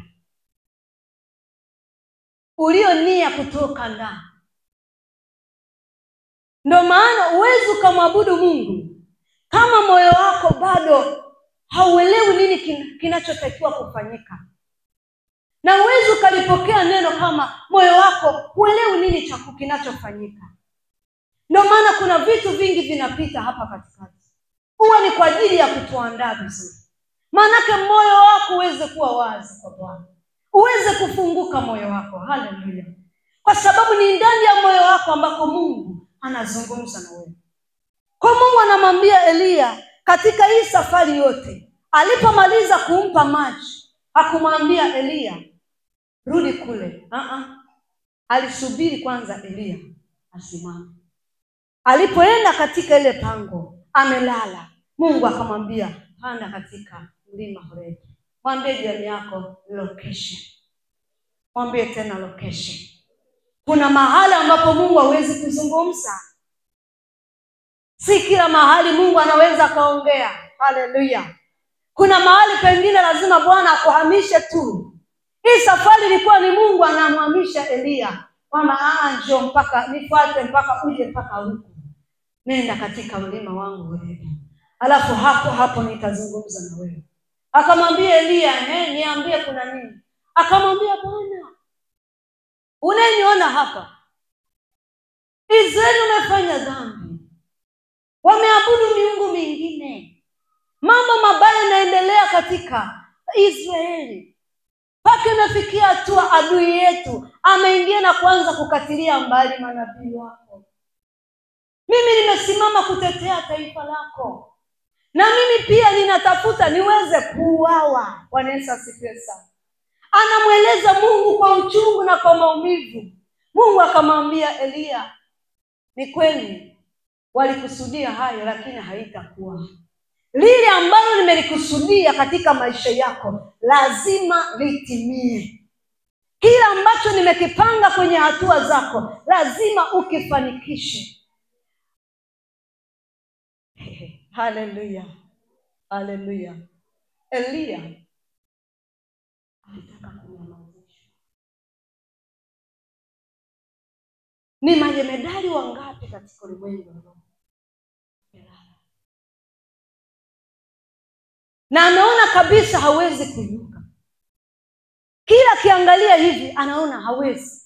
ulionia kutoka ndani. Ndio maana uwezo kumwabudu Mungu kama moyo wako bado hauelewi nini kinachotakiwa kufanyika, na uwezo ukalipokea neno kama moyo wako huelewi nini kinachofanyika. Ndio maana kuna vitu vingi vinapita hapa katikati. Huwa ni kwa ajili ya kutuandaa vizuri. Maanake moyo wako uweze kuwa wazi kwa Bwana. Uweze kufunguka moyo wako. Haleluya. Kwa sababu ni ndani ya moyo wako ambako Mungu anazungumza na wewe. Kwa Mungu anamwambia Elia katika hii safari yote, alipomaliza kumpa maji, hakumwambia Elia rudi kule. Alisubiri kwanza Elia asimame. Alipoenda katika ile pango, amelala, Mungu akamwambia panda katika mlima Horebu. Mwambie jirani yako location. Mwambie tena location. Kuna mahali ambapo Mungu hawezi kuzungumza. Si kila mahali Mungu anaweza kaongea. Haleluya. Kuna mahali pengine lazima Bwana akuhamishe tu. Hii safari ilikuwa ni Mungu anamhamisha Elia. Kwamba njoo mpaka nifuate mpaka uje mpaka huko. Nenda katika mlima wangu Horebu. Alafu hapo nitazungumza na wewe. Akamwambia Elia, niambie kuna nini? Akamwambia, Bwana, unaniona hapa? Israeli umefanya dhambi. Wameabudu miungu mingine. Mambo mabaya yanaendelea katika Israeli. Paka imefikia hatua adui yetu ameingia na kuanza kukatilia mbali manabii wako. Mimi nimesimama kutetea taifa lako. Na mimi pia ninatafuta niweze kuuawa. Bwana Yesu asifiwe sana. Anamweleza Mungu kwa uchungu na kwa maumivu. Mungu akamwambia Elia, ni kweli walikusudia hayo, lakini haitakuwa. Lile ambalo nimelikusudia katika maisha yako lazima litimie. Kila ambacho nimekipanga kwenye hatua zako lazima ukifanikishe. Haleluya. Haleluya. Elia alitaka kunyamazishwa. Ni majemadari wangapi katika ulimwengu leo? Na anaona kabisa hawezi kuinuka. Kila kiangalia hivi anaona hawezi.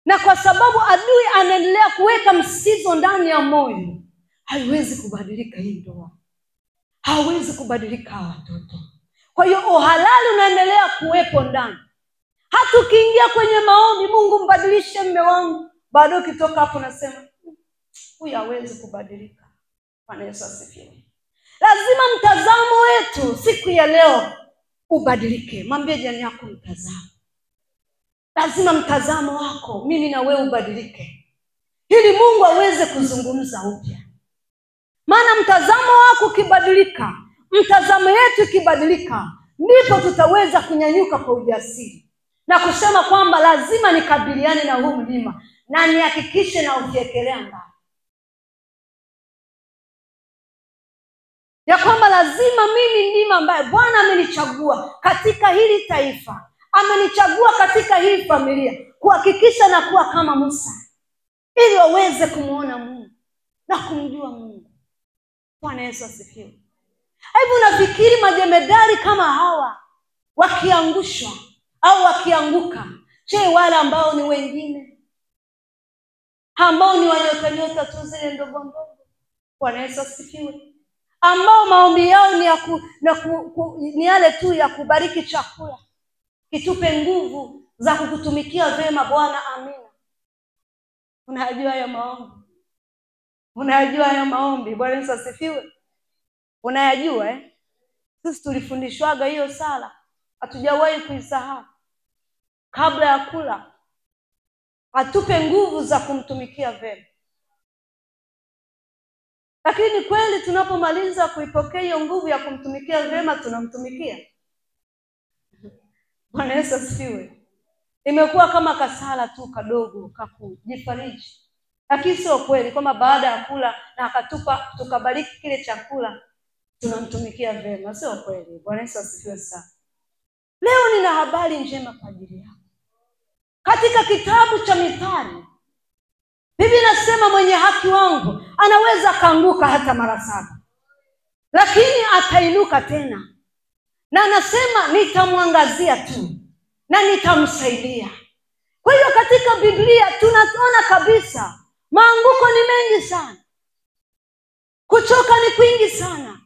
Na kwa sababu adui anaendelea kuweka msisitizo ndani ya moyo, haiwezi kubadilika hii ndoa. Hawezi kubadilika watoto. Kwa hiyo uhalali unaendelea kuwepo ndani. Hata ukiingia kwenye maombi, Mungu mbadilishe mume wangu, bado ukitoka hapo nasema huyu hawezi kubadilika. Bwana Yesu asifiwe. Lazima mtazamo wetu siku ya leo ubadilike. Mwambie jirani yako mtazamo. Lazima mtazamo wako mimi na wewe ubadilike, ili Mungu aweze kuzungumza upya. Maana mtazamo wako ukibadilika, mtazamo yetu ikibadilika, ndipo tutaweza kunyanyuka kwa ujasiri na kusema kwamba lazima nikabiliane na huu mlima na nihakikishe na ufyekelea mbali. ya kwamba lazima mimi ndime ambaye Bwana amenichagua katika hili taifa, amenichagua katika hii familia kuhakikisha na kuwa kama Musa, ili waweze kumuona Mungu na kumjua Mungu. Bwana Yesu asifiwe. Hebu nafikiri majemedari kama hawa wakiangushwa au wakianguka, je, wale ambao ni wengine ambao ni wanyota tu zile ndogo ndogo? Bwana Yesu asifiwe. Ambao maombi yao ni ni yale tu ya kubariki chakula, kitupe nguvu za kukutumikia vema Bwana, amina. Unajua hayo maombi? Unajua hayo maombi? Bwana Yesu asifiwe. Unayajua Sisi tulifundishwaga hiyo sala, hatujawahi kuisahau. Kabla ya kula, atupe nguvu za kumtumikia vema. Lakini kweli tunapomaliza kuipokea hiyo nguvu ya kumtumikia vema, tunamtumikia? Bwana Yesu asifiwe. Imekuwa kama kasala tu kadogo kakujifariji. Lakini sio kweli kwamba baada ya kula na akatupa tukabariki kile chakula tunamtumikia vema. Sio kweli. Bwana Yesu asifiwe sana. Leo nina habari njema kwa ajili yako. Katika kitabu cha Mithali, Biblia inasema mwenye haki wangu anaweza kaanguka hata mara 7, lakini atainuka tena. Na anasema nitamwangazia tu na nitamsaidia. Kwa hiyo katika Biblia tunaona kabisa maanguko ni mengi sana. Kuchoka ni kwingi sana.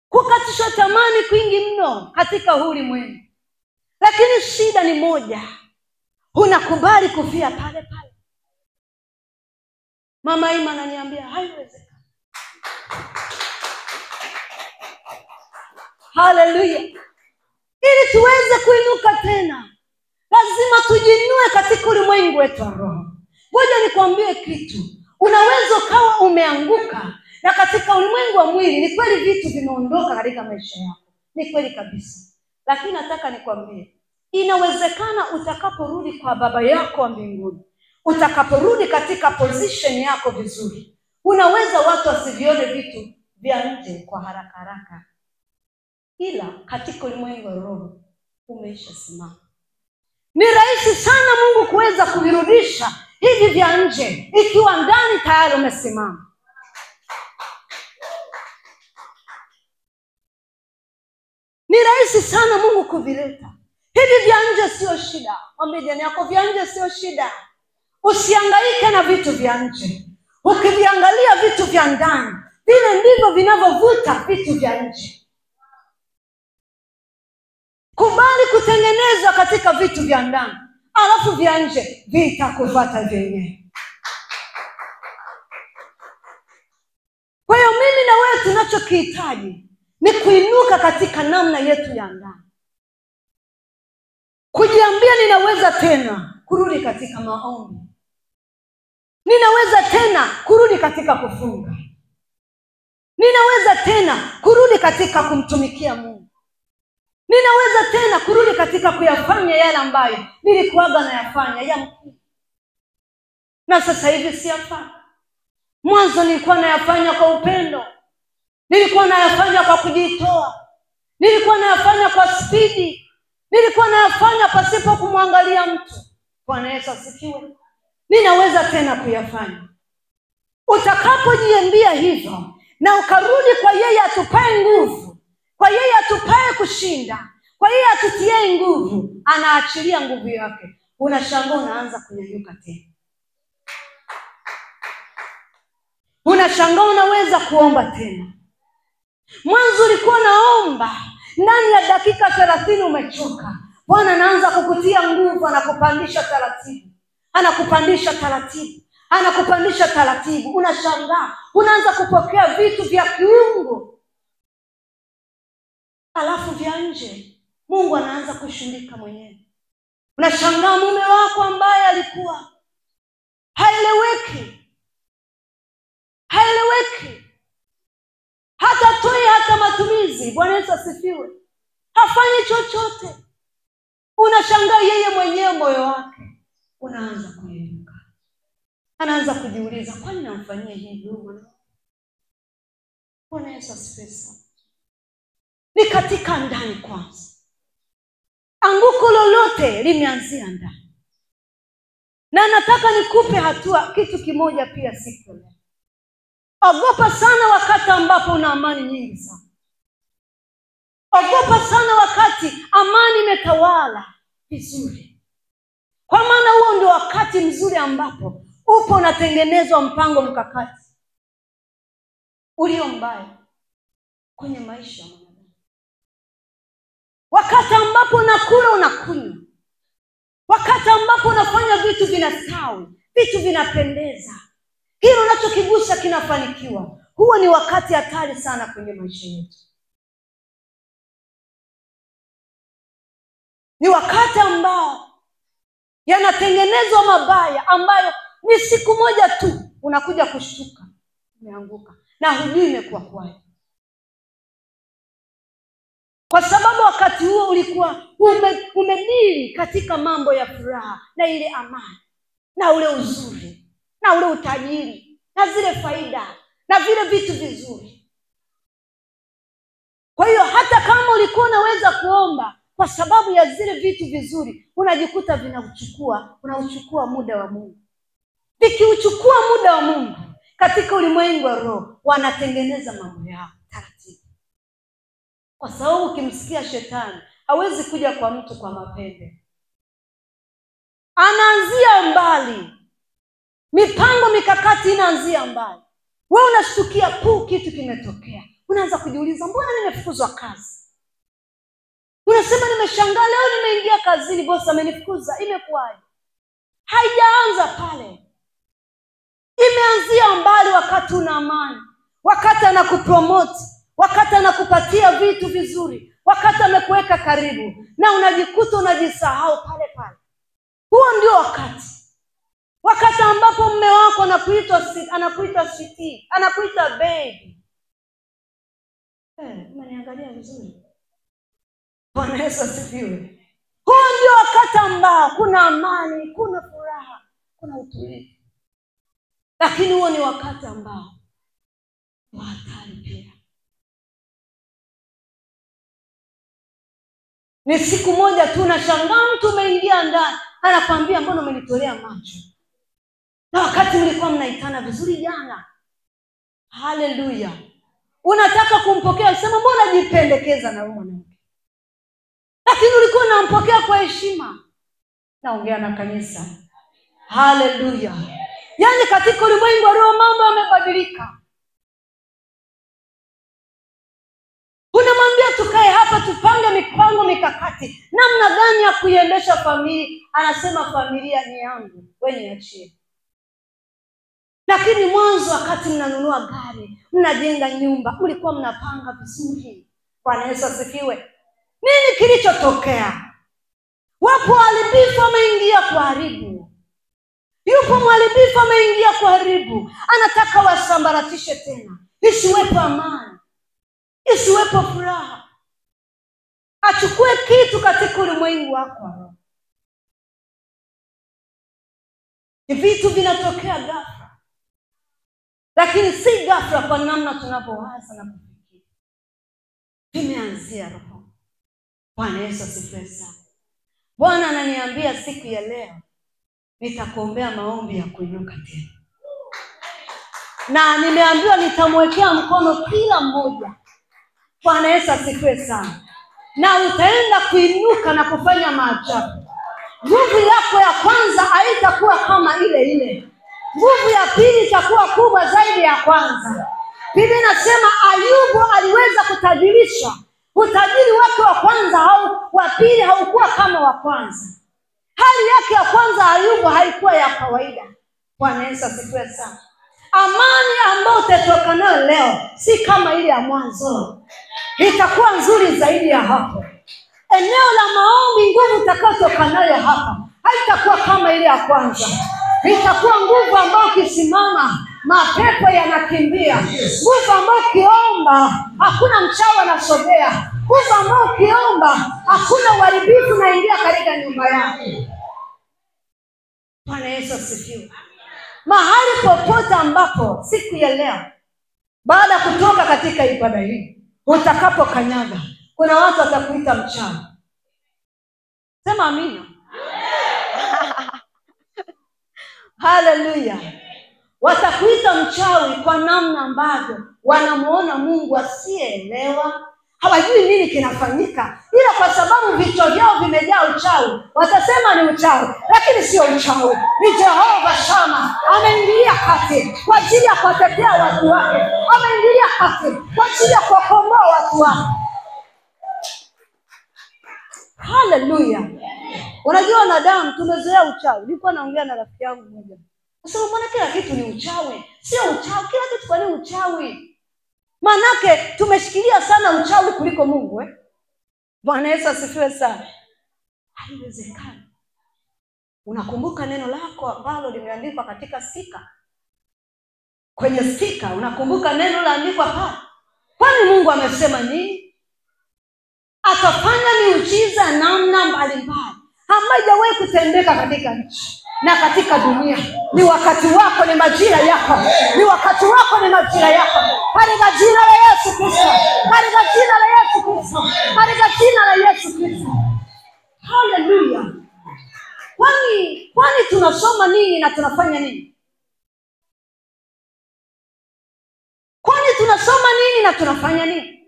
Kukatishwa tamaa ni kwingi mno katika huu ulimwengu. Lakini shida ni moja. Unakubali kufia pale pale. Mama Ima ananiambia haiwezekani. Haleluya. Ili tuweze kuinuka tena, lazima tujinue katika ulimwengu wetu wa roho. Ngoja nikwambie kitu. Unaweza ukawa umeanguka na katika ulimwengu wa mwili ni kweli vitu vimeondoka katika maisha yako. Ni kweli kabisa. Lakini nataka nikwambie, inawezekana utakaporudi kwa Baba yako wa mbinguni, utakaporudi katika position yako vizuri, unaweza watu wasivione vitu vya nje kwa haraka haraka, ila katika ulimwengu wa roho umeisha simama. Ni rahisi sana Mungu kuweza kuvirudisha hivi vya nje ikiwa ndani tayari umesimama. Ni rahisi sana Mungu kuvileta. Hivi vya nje sio shida. Mwambie jirani yako vya nje sio shida. Usihangaike na vitu vya nje. Ukiviangalia vitu vya ndani, vile ndivyo vinavyovuta vitu vya nje. Kubali kutengenezwa katika vitu vya ndani, alafu vya nje vitakufuata vyenyewe. Kwa hiyo mimi na wewe tunachokihitaji ni kuinuka katika namna yetu ya ndani. Kujiambia ninaweza tena kurudi katika maombi. Ninaweza tena kurudi katika kufunga. Ninaweza tena kurudi katika kumtumikia Mungu. Ninaweza tena kurudi katika kuyafanya yale ambayo nilikuwaga nayafanya ya mkuu. Na sasa hivi siyafanya. Mwanzo nilikuwa nayafanya kwa upendo. Nilikuwa nayafanya kwa kujitoa. Nilikuwa nayafanya kwa spidi. Nilikuwa nayafanya pasipo kumwangalia mtu. Bwana Yesu asifiwe. Ninaweza tena kuyafanya. Utakapojiambia hivyo na ukarudi kwa yeye atupae nguvu, kwa yeye atupae kushinda, kwa yeye atutie nguvu, anaachilia nguvu yake. Unashangaa unaanza kunyanyuka tena. Unashangaa unaweza kuomba tena. Mwanzo ulikuwa naomba, ndani ya dakika 30 umechoka. Bwana anaanza kukutia nguvu, anakupandisha taratibu. Anakupandisha taratibu. Anakupandisha taratibu. Unashangaa, unaanza kupokea vitu vya kiungu. Alafu vya nje Mungu anaanza kushughulika mwenyewe. Unashangaa mume wako ambaye alikuwa haeleweki. Hata toi hata matumizi. Bwana Yesu asifiwe. Hafanyi chochote. Unashangaa yeye mwenyewe moyo wake unaanza kuinuka. Anaanza kujiuliza, kwani namfanyia hivi huyu? Bwana Yesu asifiwe. ni katika ndani kwanza. Anguko lolote limeanzia ndani. Na nataka nikupe kitu kimoja pia siku leo. Ogopa sana wakati ambapo una amani nyingi sana. Ogopa sana wakati amani imetawala vizuri. Kwa maana huo ndio wakati mzuri ambapo upo unatengenezwa mpango mkakati ulio mbaya kwenye maisha ya mwanadamu. Wakati ambapo unakula unakunywa. Wakati ambapo unafanya vitu vinastawi, vitu vinapendeza, kile unachokigusa kinafanikiwa. Huo ni wakati hatari sana kwenye maisha yetu. Ni wakati ambao yanatengenezwa mabaya ambayo ni siku moja tu unakuja kushtuka umeanguka na hujui imekuwa kwaje. Kwa sababu wakati huo ulikuwa umedili katika mambo ya furaha na ile amani na ule uzuri na ule utajiri na zile faida na vile vitu vizuri. Kwa hiyo hata kama ulikuwa unaweza kuomba kwa sababu ya zile vitu vizuri, unajikuta unauchukua muda wa Mungu. Vikiuchukua muda wa Mungu katika ulimwengu wa roho, wanatengeneza mambo yao taratibu. Kwa sababu ukimsikia shetani, hawezi kuja kwa mtu kwa mapende. Anaanzia mbali. Mipango mikakati inaanzia mbali. Wewe unashtukia kitu kimetokea. Unaanza kujiuliza, mbona nimefukuzwa kazi? Unasema nimeshangaa leo nimeingia kazini bosi amenifukuza, imekuwaje? Haijaanza pale. Imeanzia mbali wakati una amani. Wakati anakupromote, wakati anakupatia vitu vizuri, wakati amekuweka karibu na unajikuta unajisahau pale pale. Huo ndio wakati ambapo mume wako anakuita sweetie, anakuita baby. Unaniangalia vizuri. Bwana Yesu asifiwe. Huo ndio wakati ambao kuna amani, kuna furaha, kuna utulivu. Lakini huo ni wakati ambao ni hatari pia. Ni siku moja tu unashangaa mtu umeingia ndani, anakuambia mbona umenitolea macho? Na wakati mlikuwa mnaitana vizuri jana. Haleluya. Unataka kumpokea, unasema mbona jipendekeza na wewe mwanamke? Lakini ulikuwa unampokea kwa heshima. Naongea na kanisa. Haleluya. Yaani katika ulimwengu wa roho mambo yamebadilika. Unamwambia tukae hapa tupange mipango mikakati namna gani ya kuiendesha familia. Anasema familia ni yangu, wewe niachie. Lakini mwanzo wakati mnanunua gari, mnajenga nyumba, mlikuwa mnapanga vizuri. Bwana Yesu asifiwe. Nini kilichotokea? Wapo waharibifu wameingia kuharibu. Yupo mharibifu ameingia kuharibu. Anataka wasambaratishe tena. Isiwepo amani. Isiwepo furaha. Achukue kitu katika ulimwengu wako. Vitu vinatokea ghafla. Lakini si ghafla kwa namna tunavyowaza na kufikiri. Vimeanzia roho. Bwana Yesu asifiwe sana. Bwana ananiambia siku ya leo nitakuombea maombi ya kuinuka tena. Na nimeambiwa nitamwekea mkono kila mmoja. Bwana Yesu asifiwe sana. Na utaenda kuinuka na kufanya maajabu. Nguvu yako ya kwanza haitakuwa kama ile. Nguvu ya pili itakuwa kubwa zaidi ya kwanza. Biblia inasema Ayubu aliweza kutajirisha. Utajiri wake wa kwanza au wa pili haukuwa kama wa kwanza. Hali yake ya kwanza Ayubu haikuwa ya kawaida. Bwana Yesu asifiwe sana. Amani ambayo utatoka nayo leo si kama ile ya mwanzo. Itakuwa nzuri zaidi ya hapo. Eneo la maombi, nguvu utakayotoka nayo hapa haitakuwa kama ile ya kwanza. Itakuwa nguvu ambayo ukisimama mapepo yanakimbia. Nguvu ambayo ukiomba hakuna mchawi anasogea. Nguvu ambayo ukiomba hakuna uharibifu unaingia katika nyumba yako. Bwana Yesu asifiwe. Mahali popote ambapo siku ya leo baada ya kutoka katika ibada hii utakapokanyaga, Kuna watu watakuita mchawi. Sema amina. Haleluya. Watakuita mchawi kwa namna ambavyo wanamuona Mungu asiyeelewa. Hawajui nini kinafanyika, ila kwa sababu vichwa vyao vimejaa uchawi, watasema ni uchawi, lakini sio uchawi. Ni Jehova Shama ameingilia kati kwa ajili ya kuwatetea watu wake. Ameingilia kati kwa ajili ya kuwakomboa watu wake. Haleluya. Unajua wanadamu tumezoea uchawi. Nilikuwa naongea na rafiki yangu mmoja. Nasema mbona kila kitu ni uchawi? Sio uchawi, kila kitu kwa nini uchawi? Manake tumeshikilia sana uchawi kuliko Mungu Bwana Yesu asifiwe sana. Haiwezekani. Unakumbuka neno lako ambalo limeandikwa katika stika? Kwenye stika unakumbuka neno laandikwa pale? Kwani Mungu amesema nini? Atafanya miujiza namna mbalimbali ambayo haijawahi kutendeka katika nchi na katika dunia. Ni wakati wako, ni majira yako. Ni wakati wako, ni majira yako. Katika jina la Yesu Kristo. Katika jina la Yesu Kristo. Katika jina la Yesu Kristo. Haleluya. Kwani tunasoma nini na tunafanya nini? Kwani tunasoma nini na tunafanya nini?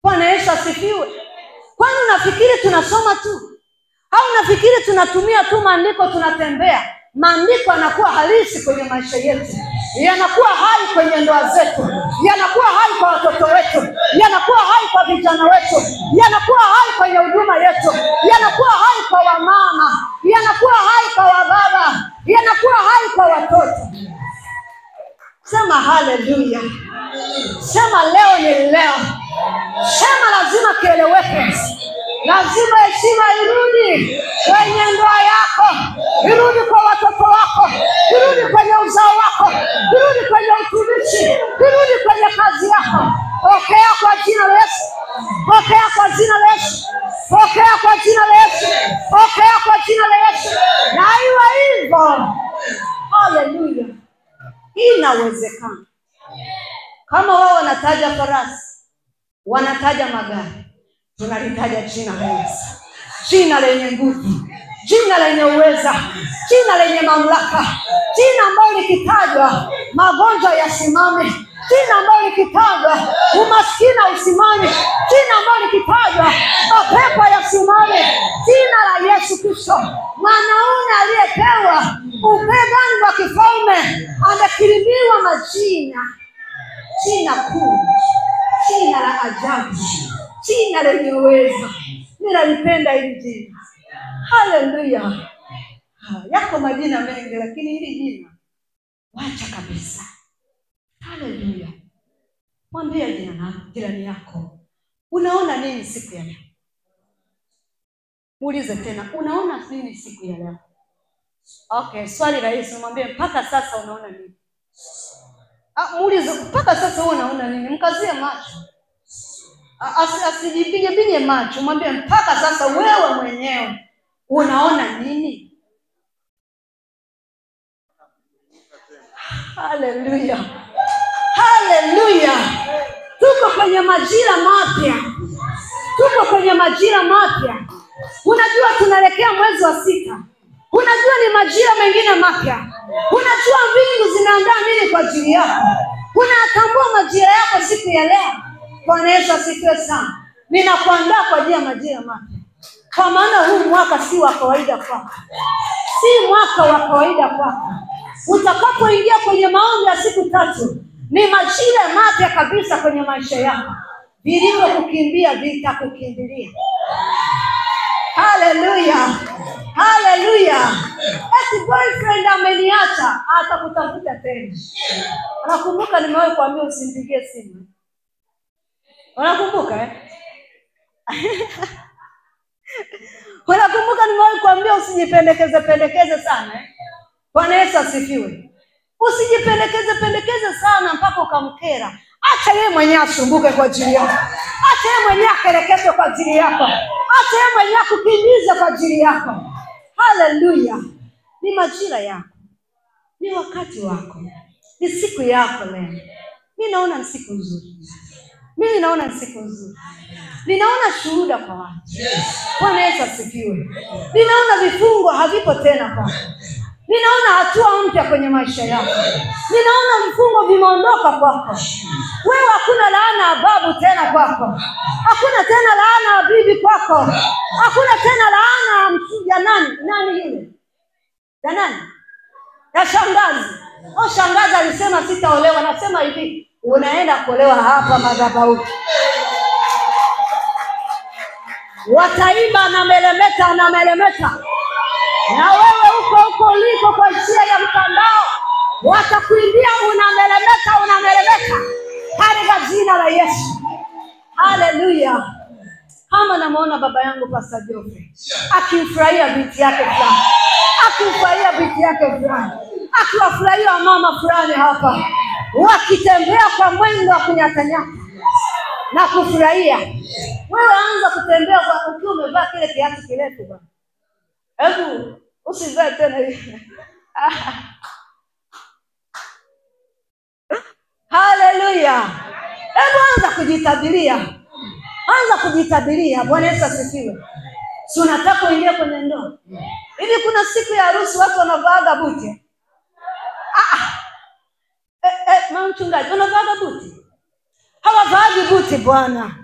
Bwana Yesu asifiwe. Kwani unafikiri tunasoma tu? Au unafikiri tunatumia tu maandiko tunatembea? Maandiko yanakuwa halisi kwenye maisha yetu. Yanakuwa hai kwenye ndoa zetu. Yanakuwa hai kwa watoto wetu. Yanakuwa hai kwa vijana wetu. Yanakuwa hai kwenye huduma yetu. Yanakuwa hai kwa wamama. Yanakuwa hai kwa wababa. Yanakuwa hai kwa watoto. Sema haleluya. Sema leo ni leo. Sema lazima kieleweke. Lazima heshima irudi kwenye ndoa yako, irudi kwa watoto wako, irudi kwenye uzao wako, irudi kwenye utumishi, irudi kwenye kazi yako. Pokea kwa jina la Yesu. Pokea kwa jina la Yesu. Pokea kwa jina la Yesu. Pokea kwa jina la Yesu. Na iwe hivyo. Haleluya. Inawezekana. Kama wao wanataja farasi, wanataja magari, tunalitaja jina la Yesu. Jina lenye nguvu, jina lenye uweza, jina lenye mamlaka, jina ambalo likitajwa magonjwa yasimame, jina ambalo likitajwa umaskini usimame, jina ambalo likitajwa mapepo yasimame. Jina la Yesu Kristo. Mwanaume aliyepewa upagani wa kifalme amekirimiwa majina. Jina kuu, jina la ajabu, jina lenye uwezo. Ninalipenda hili jina. Haleluya. Yako majina mengi, lakini hili jina wacha kabisa. Haleluya. Mwambie jirani yako, unaona nini siku ya leo? Muulize tena, unaona nini siku ya leo? Okay, swali rahisi. Mwambie mpaka sasa unaona nini? Muulize mpaka sasa unaona nini? Mkazie macho. Asijipige macho. Mwambie mpaka sasa wewe mwenyewe unaona nini? Haleluya. Haleluya. Tuko kwenye majira mapya. Tuko kwenye majira mapya. Unajua tunaelekea mwezi wa 6. Unajua ni majira mengine mapya. Unajua mbingu zinaandaa nini kwa ajili yako. Unatambua majira yako siku ya leo. Bwana Yesu asifiwe sana. Ninakuandaa kwa ajili ya majira mapya. Kwa maana huu mwaka si wa kawaida kwako. Si mwaka wa kawaida kwako. Utakapoingia kwenye maombi ya siku 3, ni majira mapya kabisa kwenye maisha yako. Vilivyokukimbia vitakukimbilia. Haleluya. Haleluya. Eti boyfriend ameniacha, atakutafuta tena. Unakumbuka nimewahi kuambia usimpigie simu? Unakumbuka Unakumbuka nimewahi kuambia usijipendekeze sana Bwana Yesu asifiwe. Usijipendekeze sana mpaka ukamkera. Acha yeye mwenyewe asumbuke kwa ajili yako. Acha yeye mwenyewe akerekete kwa ajili yako. Acha yeye mwenyewe akukimbize kwa ajili yako. Haleluya. Ni majira yako. Ni wakati wako. Ni siku yako leo. Mimi naona ni siku nzuri. Mimi naona ni siku nzuri. Ninaona shuhuda kwa watu. Bwana Yesu asifiwe. Ninaona vifungo havipo tena kwako. Ninaona hatua mpya kwenye maisha yako. Ninaona vifungo vimeondoka kwako. Wewe hakuna laana ya babu tena kwako. Hakuna tena laana ya bibi kwako. Hakuna tena laana ya nani yule? Ya nani? Ya shangazi. Shangazi alisema sitaolewa. Nasema hivi, unaenda kuolewa hapa madhabahu. Wataimba na melemeta. Na wewe uko uliko kwa njia ya mtandao, watakuimbia unamelemeta katika jina la Yesu. Haleluya. Kama namuona baba yangu Pastor Geoffrey akimfurahia binti yake fulani, akiwafurahia mama fulani hapa, wakitembea kwa mwendo wa kunyatanyaka na kufurahia. Wewe anza kutembea kwa ukiwa umevaa kile kiatu kirefu bwana. Hebu usivae tena hivi. Haleluya. Hebu anza kujitabiria. Bwana Yesu asifiwe. Si unataka uingie kwenye ndoa? Hivi kuna siku ya harusi watu wanavaa buti? Mama mchungaji, unavaa buti? Hawavaa buti bwana.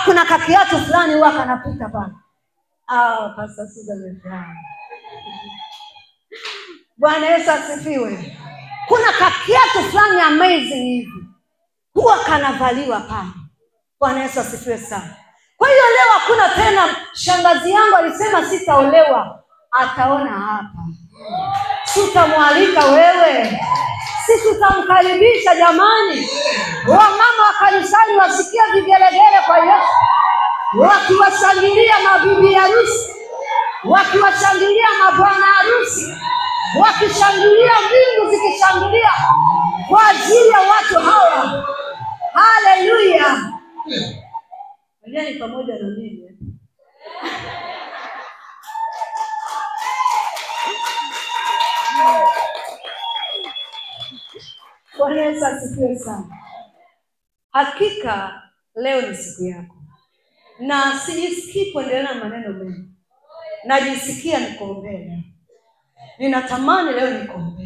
Kuna kakiatu fulani waka napita bwana. Pastor Susan. Bwana Yesu asifiwe. Kuna kakiatu fulani amazing hivi huwa kanavaliwa pale. Bwana Yesu asifiwe sana. Kwa hiyo leo hakuna tena shangazi yangu alisema sitaolewa, ataona hapa. Tutamwalika wewe. Sisi tutamkaribisha jamani. Wamama wa kanisani wasikia vigelegele kwa Yesu, wakiwashangilia mabibi harusi, wakiwashangilia mabwana harusi, wakishangilia mbingu zikishangilia kwa ajili ya watu hawa. Haleluya. Ni pamoja na mimi. Bwana Yesu asifiwe sana. Hakika leo ni siku yako. Na sijisikii kuendelea na maneno mengi. Najisikia nikuombee. Ninatamani leo nikuombee.